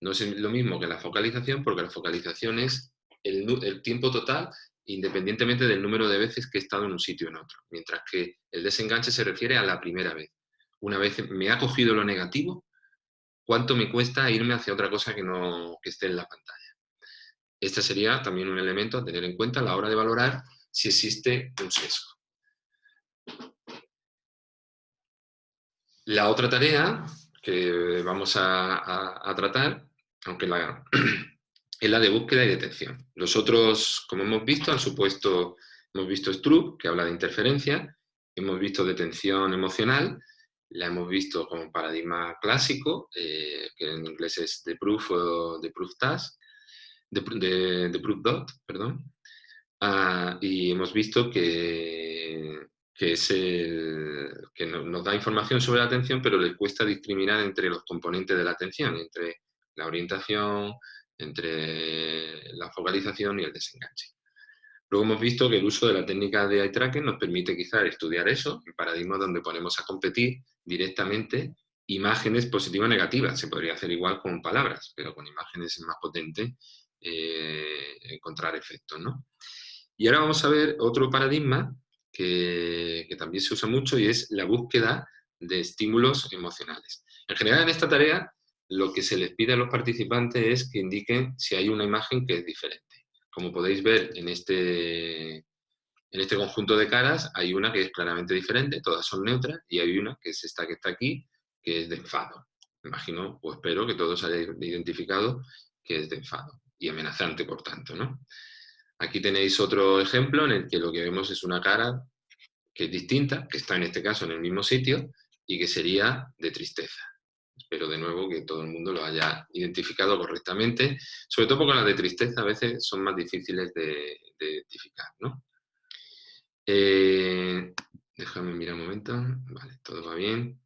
No es lo mismo que la focalización, porque la focalización es el tiempo total independientemente del número de veces que he estado en un sitio o en otro, mientras que el desenganche se refiere a la primera vez. Una vez me ha cogido lo negativo, ¿cuánto me cuesta irme hacia otra cosa que esté en la pantalla? Este sería también un elemento a tener en cuenta a la hora de valorar si existe un sesgo. La otra tarea que vamos a tratar, aunque es la de búsqueda y detección. Los otros, como hemos visto, hemos visto Stroop, que habla de interferencia, hemos visto detención emocional, la hemos visto como paradigma clásico, que en inglés es the proof o the proof task, the proof dot, perdón. Y hemos visto que nos da información sobre la atención, pero le cuesta discriminar entre los componentes de la atención, entre la orientación, entre la focalización y el desenganche. Luego hemos visto que el uso de la técnica de eye tracking nos permite quizás estudiar eso, en paradigmas donde ponemos a competir directamente imágenes positivas o negativas. Se podría hacer igual con palabras, pero con imágenes es más potente encontrar efectos, ¿no? Y ahora vamos a ver otro paradigma que también se usa mucho y es la búsqueda de estímulos emocionales. En general, en esta tarea, lo que se les pide a los participantes es que indiquen si hay una imagen que es diferente. Como podéis ver en este conjunto de caras, hay una que es claramente diferente, todas son neutras, y hay una, que es esta que está aquí, que es de enfado. Imagino o espero que todos hayáis identificado que es de enfado y amenazante, por tanto, ¿no? Aquí tenéis otro ejemplo en el que lo que vemos es una cara que es distinta, que está en este caso en el mismo sitio y que sería de tristeza. Espero de nuevo que todo el mundo lo haya identificado correctamente, sobre todo porque las de tristeza a veces son más difíciles de identificar, ¿no? Déjame mirar un momento. Vale, todo va bien.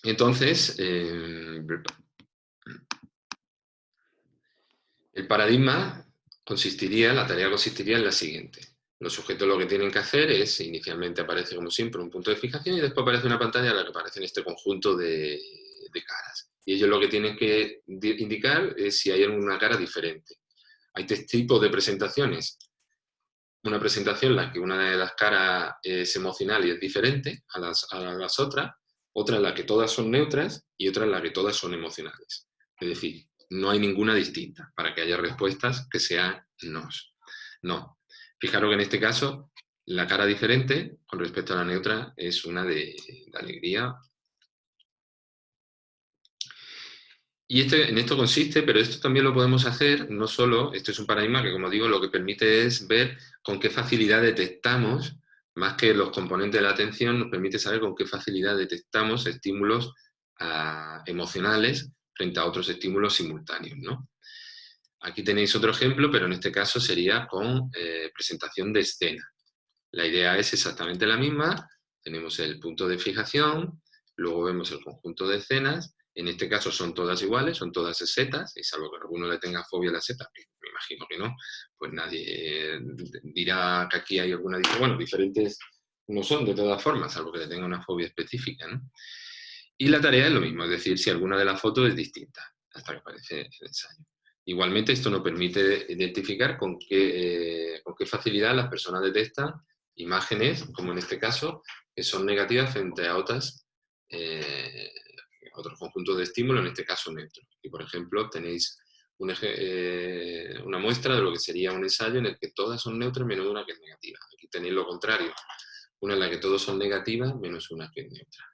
Entonces, el paradigma la tarea consistiría en la siguiente. Los sujetos lo que tienen que hacer es, inicialmente aparece como siempre un punto de fijación y después aparece una pantalla en la que aparecen este conjunto de caras. Y ellos lo que tienen que indicar es si hay alguna cara diferente. Hay tres tipos de presentaciones. Una presentación en la que una de las caras es emocional y es diferente a las otras, otra en la que todas son neutras y otra en la que todas son emocionales. Es decir, no hay ninguna distinta para que haya respuestas que sean nos. No. Fijaros que en este caso la cara diferente con respecto a la neutra es una de alegría. Y en esto consiste, pero esto también lo podemos hacer, no solo, esto es un paradigma que, como digo, lo que permite es ver con qué facilidad detectamos, más que los componentes de la atención, nos permite saber con qué facilidad detectamos estímulos emocionales frente a otros estímulos simultáneos, ¿no? Aquí tenéis otro ejemplo, pero en este caso sería con presentación de escena. La idea es exactamente la misma, tenemos el punto de fijación, luego vemos el conjunto de escenas, en este caso son todas iguales, son todas setas, y salvo que alguno le tenga fobia a las setas, me imagino que no, pues nadie dirá que aquí hay alguna diferencia. Bueno, diferentes no son de todas formas, salvo que le tenga una fobia específica, ¿no? Y la tarea es lo mismo, es decir, si alguna de las fotos es distinta, hasta que aparece el ensayo. Igualmente, esto nos permite identificar con qué facilidad las personas detectan imágenes, como en este caso, que son negativas frente a otros conjuntos de estímulos, en este caso neutros. Y, por ejemplo, tenéis una muestra de lo que sería un ensayo en el que todas son neutras menos una que es negativa. Aquí tenéis lo contrario. una en la que todos son negativas, menos una que es neutra.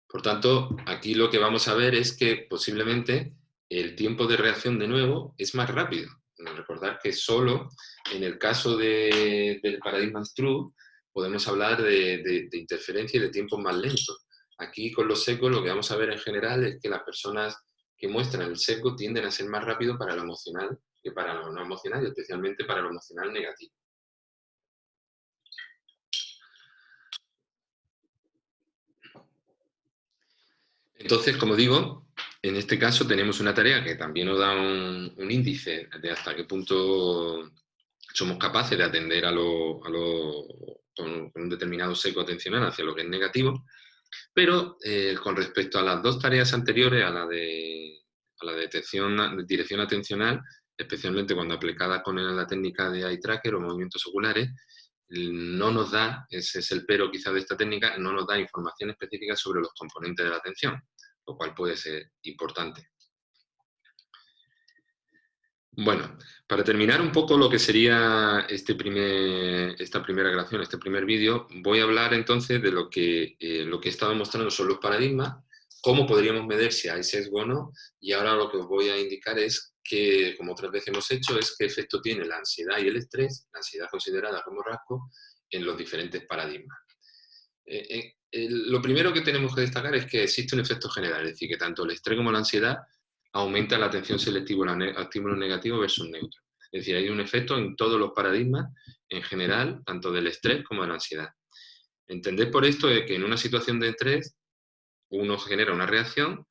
Por tanto, aquí lo que vamos a ver es que posiblemente el tiempo de reacción de nuevo es más rápido. Recordar que solo en el caso del paradigma Struve podemos hablar de interferencia y de tiempos más lentos. Aquí con los secos lo que vamos a ver en general es que las personas que muestran el seco tienden a ser más rápido para lo emocional que para lo no emocional, y especialmente para lo emocional negativo. Entonces, como digo, en este caso tenemos una tarea que también nos da un índice de hasta qué punto somos capaces de atender con un determinado seco atencional hacia lo que es negativo, pero con respecto a las dos tareas anteriores, a la de dirección atencional, especialmente cuando aplicada con la técnica de eye tracker o movimientos oculares, no nos da, ese es el pero quizá de esta técnica, no nos da información específica sobre los componentes de la atención, lo cual puede ser importante. Bueno, para terminar un poco lo que sería esta primera grabación, este primer vídeo, voy a hablar entonces de lo que he estado mostrando son los paradigmas, cómo podríamos medir si hay sesgo o no, y ahora lo que os voy a indicar es que, como otras veces hemos hecho, es qué efecto tiene la ansiedad y el estrés, la ansiedad considerada como rasgo, en los diferentes paradigmas. Lo primero que tenemos que destacar es que existe un efecto general, es decir, que tanto el estrés como la ansiedad aumenta la atención selectiva a estímulo negativo versus neutro. Es decir, hay un efecto en todos los paradigmas, en general, tanto del estrés como de la ansiedad. Entender por esto es que en una situación de estrés, uno genera una reacción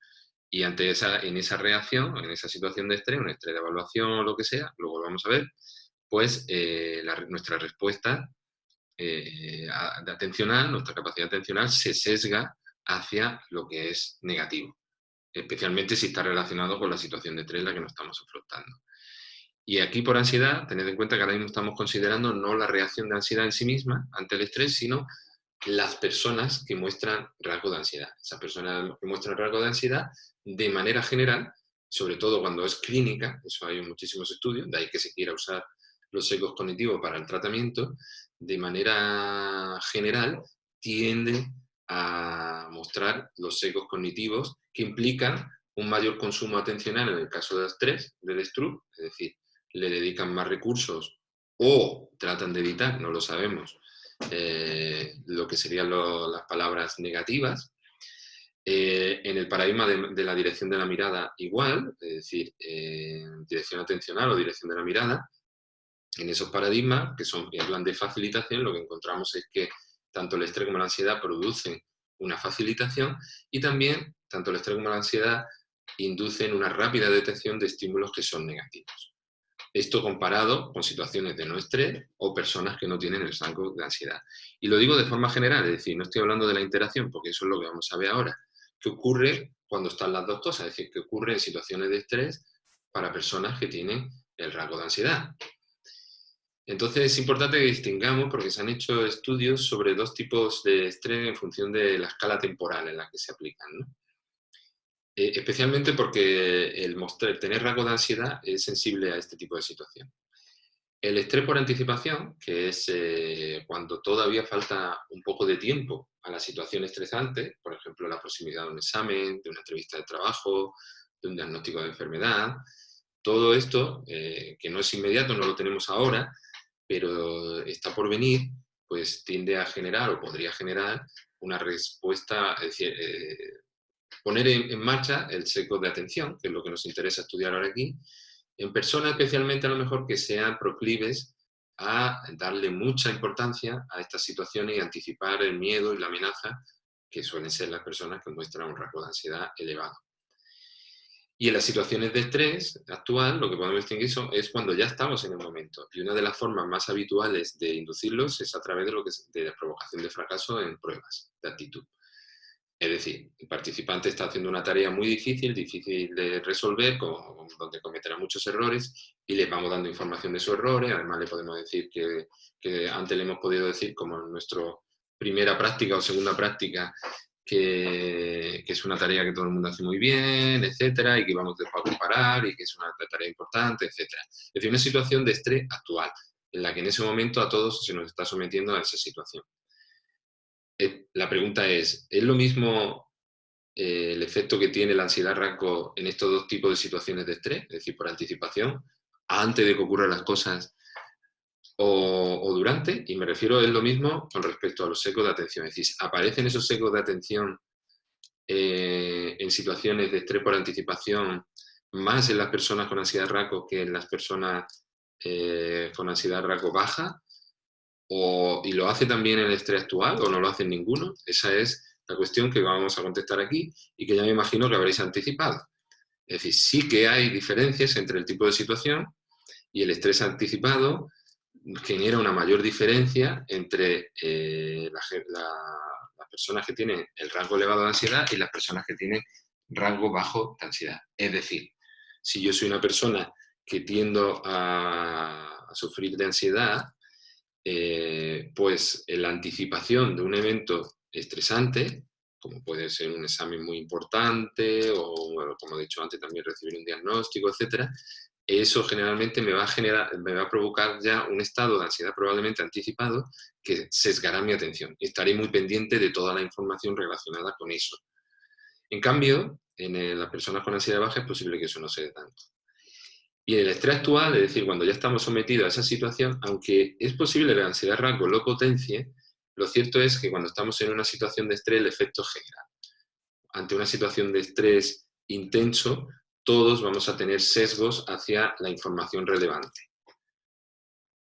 y en esa reacción, en esa situación de estrés, un estrés de evaluación o lo que sea, luego lo vamos a ver, pues nuestra respuesta de atencional, nuestra capacidad atencional se sesga hacia lo que es negativo, especialmente si está relacionado con la situación de estrés en la que nos estamos afrontando. Y aquí por ansiedad, tened en cuenta que ahora mismo estamos considerando no la reacción de ansiedad en sí misma ante el estrés, sino las personas que muestran rasgo de ansiedad. Esas personas que muestran rasgo de ansiedad, de manera general, sobre todo cuando es clínica, eso hay muchísimos estudios, de ahí que se quiera usar los sesgos cognitivos para el tratamiento, de manera general tiende a mostrar los sesgos cognitivos que implican un mayor consumo atencional en el caso del estrés, del Struve, es decir, le dedican más recursos o tratan de evitar, no lo sabemos, lo que serían las palabras negativas. En el paradigma de la dirección de la mirada igual, es decir, dirección atencional o dirección de la mirada, en esos paradigmas, que hablan de facilitación, lo que encontramos es que tanto el estrés como la ansiedad producen una facilitación y también tanto el estrés como la ansiedad inducen una rápida detección de estímulos que son negativos. Esto comparado con situaciones de no estrés o personas que no tienen el rango de ansiedad. Y lo digo de forma general, es decir, no estoy hablando de la interacción, porque eso es lo que vamos a ver ahora. ¿Qué ocurre cuando están las dos cosas? Es decir, ¿qué ocurre en situaciones de estrés para personas que tienen el rasgo de ansiedad? Entonces es importante que distingamos, porque se han hecho estudios sobre dos tipos de estrés en función de la escala temporal en la que se aplican, ¿no? Especialmente porque el tener rasgo de ansiedad es sensible a este tipo de situación. El estrés por anticipación, que es cuando todavía falta un poco de tiempo a la situación estresante, por ejemplo, la proximidad de un examen, de una entrevista de trabajo, de un diagnóstico de enfermedad, todo esto, que no es inmediato, no lo tenemos ahora, pero está por venir, pues tiende a generar o podría generar una respuesta, es decir, poner en marcha el seco de atención, que es lo que nos interesa estudiar ahora aquí, en personas especialmente a lo mejor que sean proclives a darle mucha importancia a estas situaciones y anticipar el miedo y la amenaza que suelen ser las personas que muestran un rasgo de ansiedad elevado. Y en las situaciones de estrés actual, lo que podemos distinguir es cuando ya estamos en el momento. Y una de las formas más habituales de inducirlos es a través de la provocación de fracaso en pruebas de actitud. Es decir, el participante está haciendo una tarea muy difícil de resolver, donde cometerá muchos errores, y le vamos dando información de sus errores. Además, le podemos decir que antes le hemos podido decir, como en nuestra primera práctica o segunda práctica, que es una tarea que todo el mundo hace muy bien, etcétera, y que vamos después a comparar, y que es una tarea importante, etcétera. Es decir, una situación de estrés actual. en la que en ese momento a todos se nos está sometiendo a esa situación. La pregunta ¿es lo mismo el efecto que tiene la ansiedad rango en estos dos tipos de situaciones de estrés, es decir, por anticipación, antes de que ocurran las cosas o durante? Y me refiero, es lo mismo con respecto a los secos de atención, es decir, ¿aparecen esos secos de atención en situaciones de estrés por anticipación más en las personas con ansiedad rango que en las personas con ansiedad rango baja? ¿Y lo hace también el estrés actual o no lo hacen ninguno? Esa es la cuestión que vamos a contestar aquí y que ya me imagino que habréis anticipado. Es decir, sí que hay diferencias entre el tipo de situación y el estrés anticipado genera una mayor diferencia entre las personas que tienen el rango elevado de ansiedad y las personas que tienen rango bajo de ansiedad. Es decir, si yo soy una persona que tiendo a sufrir de ansiedad, pues la anticipación de un evento estresante, como puede ser un examen muy importante o, bueno, como he dicho antes, también recibir un diagnóstico, etcétera, eso generalmente me va a provocar ya un estado de ansiedad probablemente anticipado que sesgará mi atención y estaré muy pendiente de toda la información relacionada con eso. En cambio, en las personas con ansiedad baja es posible que eso no se dé tanto. Y en el estrés actual, es decir, cuando ya estamos sometidos a esa situación, aunque es posible que la ansiedad rango lo potencie, lo cierto es que cuando estamos en una situación de estrés, el efecto es general. Ante una situación de estrés intenso, todos vamos a tener sesgos hacia la información relevante.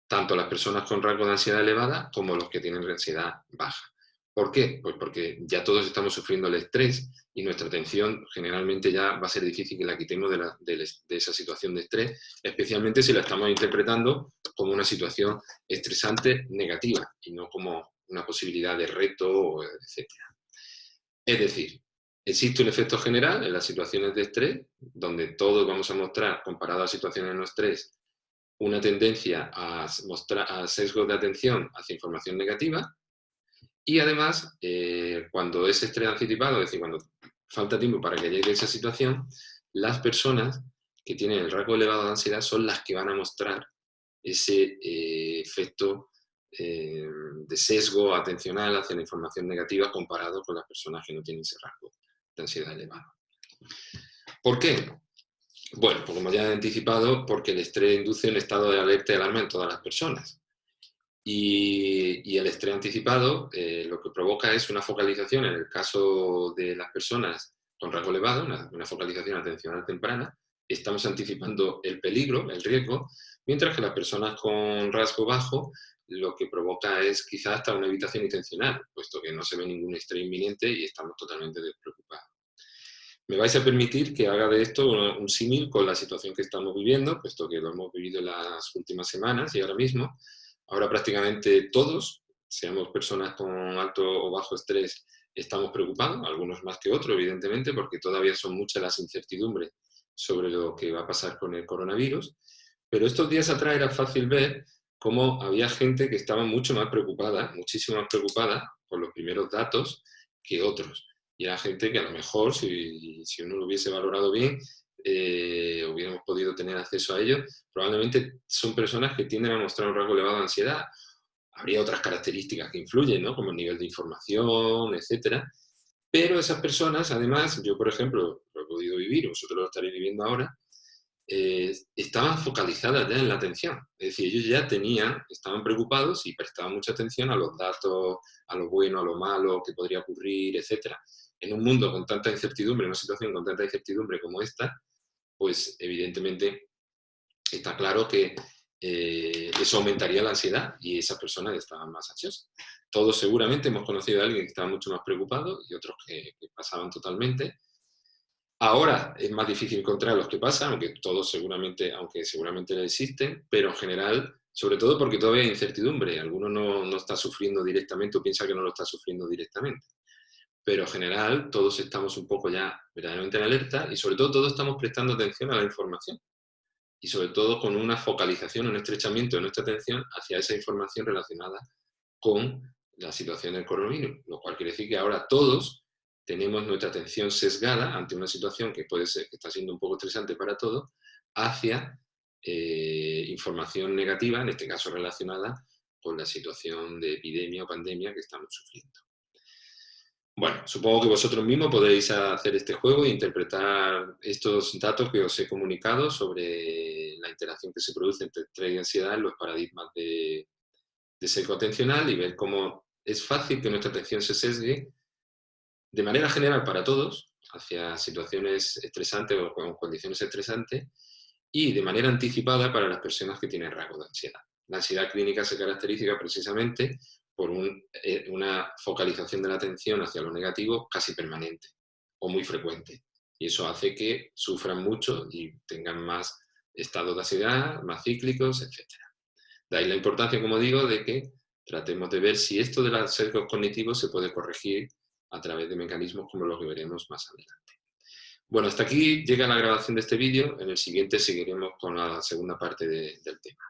Tanto las personas con rango de ansiedad elevada como los que tienen ansiedad baja. ¿Por qué? Pues porque ya todos estamos sufriendo el estrés y nuestra atención generalmente ya va a ser difícil que la quitemos de esa situación de estrés, especialmente si la estamos interpretando como una situación estresante negativa y no como una posibilidad de reto, etc. Es decir, existe un efecto general en las situaciones de estrés, donde todos vamos a mostrar, comparado a situaciones de no estrés, una tendencia a mostrar a sesgos de atención hacia información negativa. Y además, cuando es estrés anticipado, es decir, cuando falta tiempo para que llegue esa situación, las personas que tienen el rango elevado de ansiedad son las que van a mostrar ese efecto de sesgo atencional hacia la información negativa comparado con las personas que no tienen ese rango de ansiedad elevado. ¿Por qué? Bueno, pues como ya he anticipado, porque el estrés induce un estado de alerta y alarma en todas las personas. Y el estrés anticipado lo que provoca es una focalización, en el caso de las personas con rango elevado, una focalización atencional temprana, estamos anticipando el peligro, el riesgo, mientras que las personas con rasgo bajo lo que provoca es quizás hasta una evitación intencional, puesto que no se ve ningún estrés inminente y estamos totalmente despreocupados. Me vais a permitir que haga de esto un símil con la situación que estamos viviendo, puesto que lo hemos vivido en las últimas semanas y ahora mismo. Ahora prácticamente todos, seamos personas con alto o bajo estrés, estamos preocupados, algunos más que otros, evidentemente, porque todavía son muchas las incertidumbres sobre lo que va a pasar con el coronavirus. Pero estos días atrás era fácil ver cómo había gente que estaba mucho más preocupada, muchísimo más preocupada por los primeros datos que otros. Y era gente que a lo mejor, si uno lo hubiese valorado bien, hubiéramos podido tener acceso a ellos, probablemente son personas que tienden a mostrar un rango elevado de ansiedad. Habría otras características que influyen, ¿no? Como el nivel de información, etcétera. Pero esas personas, además, yo por ejemplo, lo he podido vivir, vosotros lo estaréis viviendo ahora, estaban focalizadas ya en la atención. Es decir, ellos ya estaban preocupados y prestaban mucha atención a los datos, a lo bueno, a lo malo, que podría ocurrir, etcétera. En un mundo con tanta incertidumbre, en una situación con tanta incertidumbre como esta, pues evidentemente está claro que eso aumentaría la ansiedad y esas personas estaban más ansiosas. Todos seguramente hemos conocido a alguien que estaba mucho más preocupado y otros que pasaban totalmente. Ahora es más difícil encontrar los que pasan, aunque seguramente existen, pero en general, sobre todo porque todavía hay incertidumbre. Alguno no está sufriendo directamente o piensa que no lo está sufriendo directamente. Pero en general todos estamos un poco ya verdaderamente en alerta y sobre todo todos estamos prestando atención a la información. Y sobre todo con una focalización, un estrechamiento de nuestra atención hacia esa información relacionada con la situación del coronavirus. Lo cual quiere decir que ahora todos tenemos nuestra atención sesgada ante una situación que puede ser que está siendo un poco estresante para todos, hacia información negativa, en este caso relacionada con la situación de epidemia o pandemia que estamos sufriendo. Bueno, supongo que vosotros mismos podéis hacer este juego e interpretar estos datos que os he comunicado sobre la interacción que se produce entre estrés y ansiedad en los paradigmas de sesgo atencional y ver cómo es fácil que nuestra atención se sesgue de manera general para todos hacia situaciones estresantes o con condiciones estresantes y de manera anticipada para las personas que tienen rasgos de ansiedad. La ansiedad clínica se caracteriza precisamente por una focalización de la atención hacia lo negativo casi permanente o muy frecuente. Y eso hace que sufran mucho y tengan más estados de ansiedad, más cíclicos, etc. De ahí la importancia, como digo, de que tratemos de ver si esto de los sesgos cognitivos se puede corregir a través de mecanismos como los que veremos más adelante. Bueno, hasta aquí llega la grabación de este vídeo. En el siguiente seguiremos con la segunda parte del tema.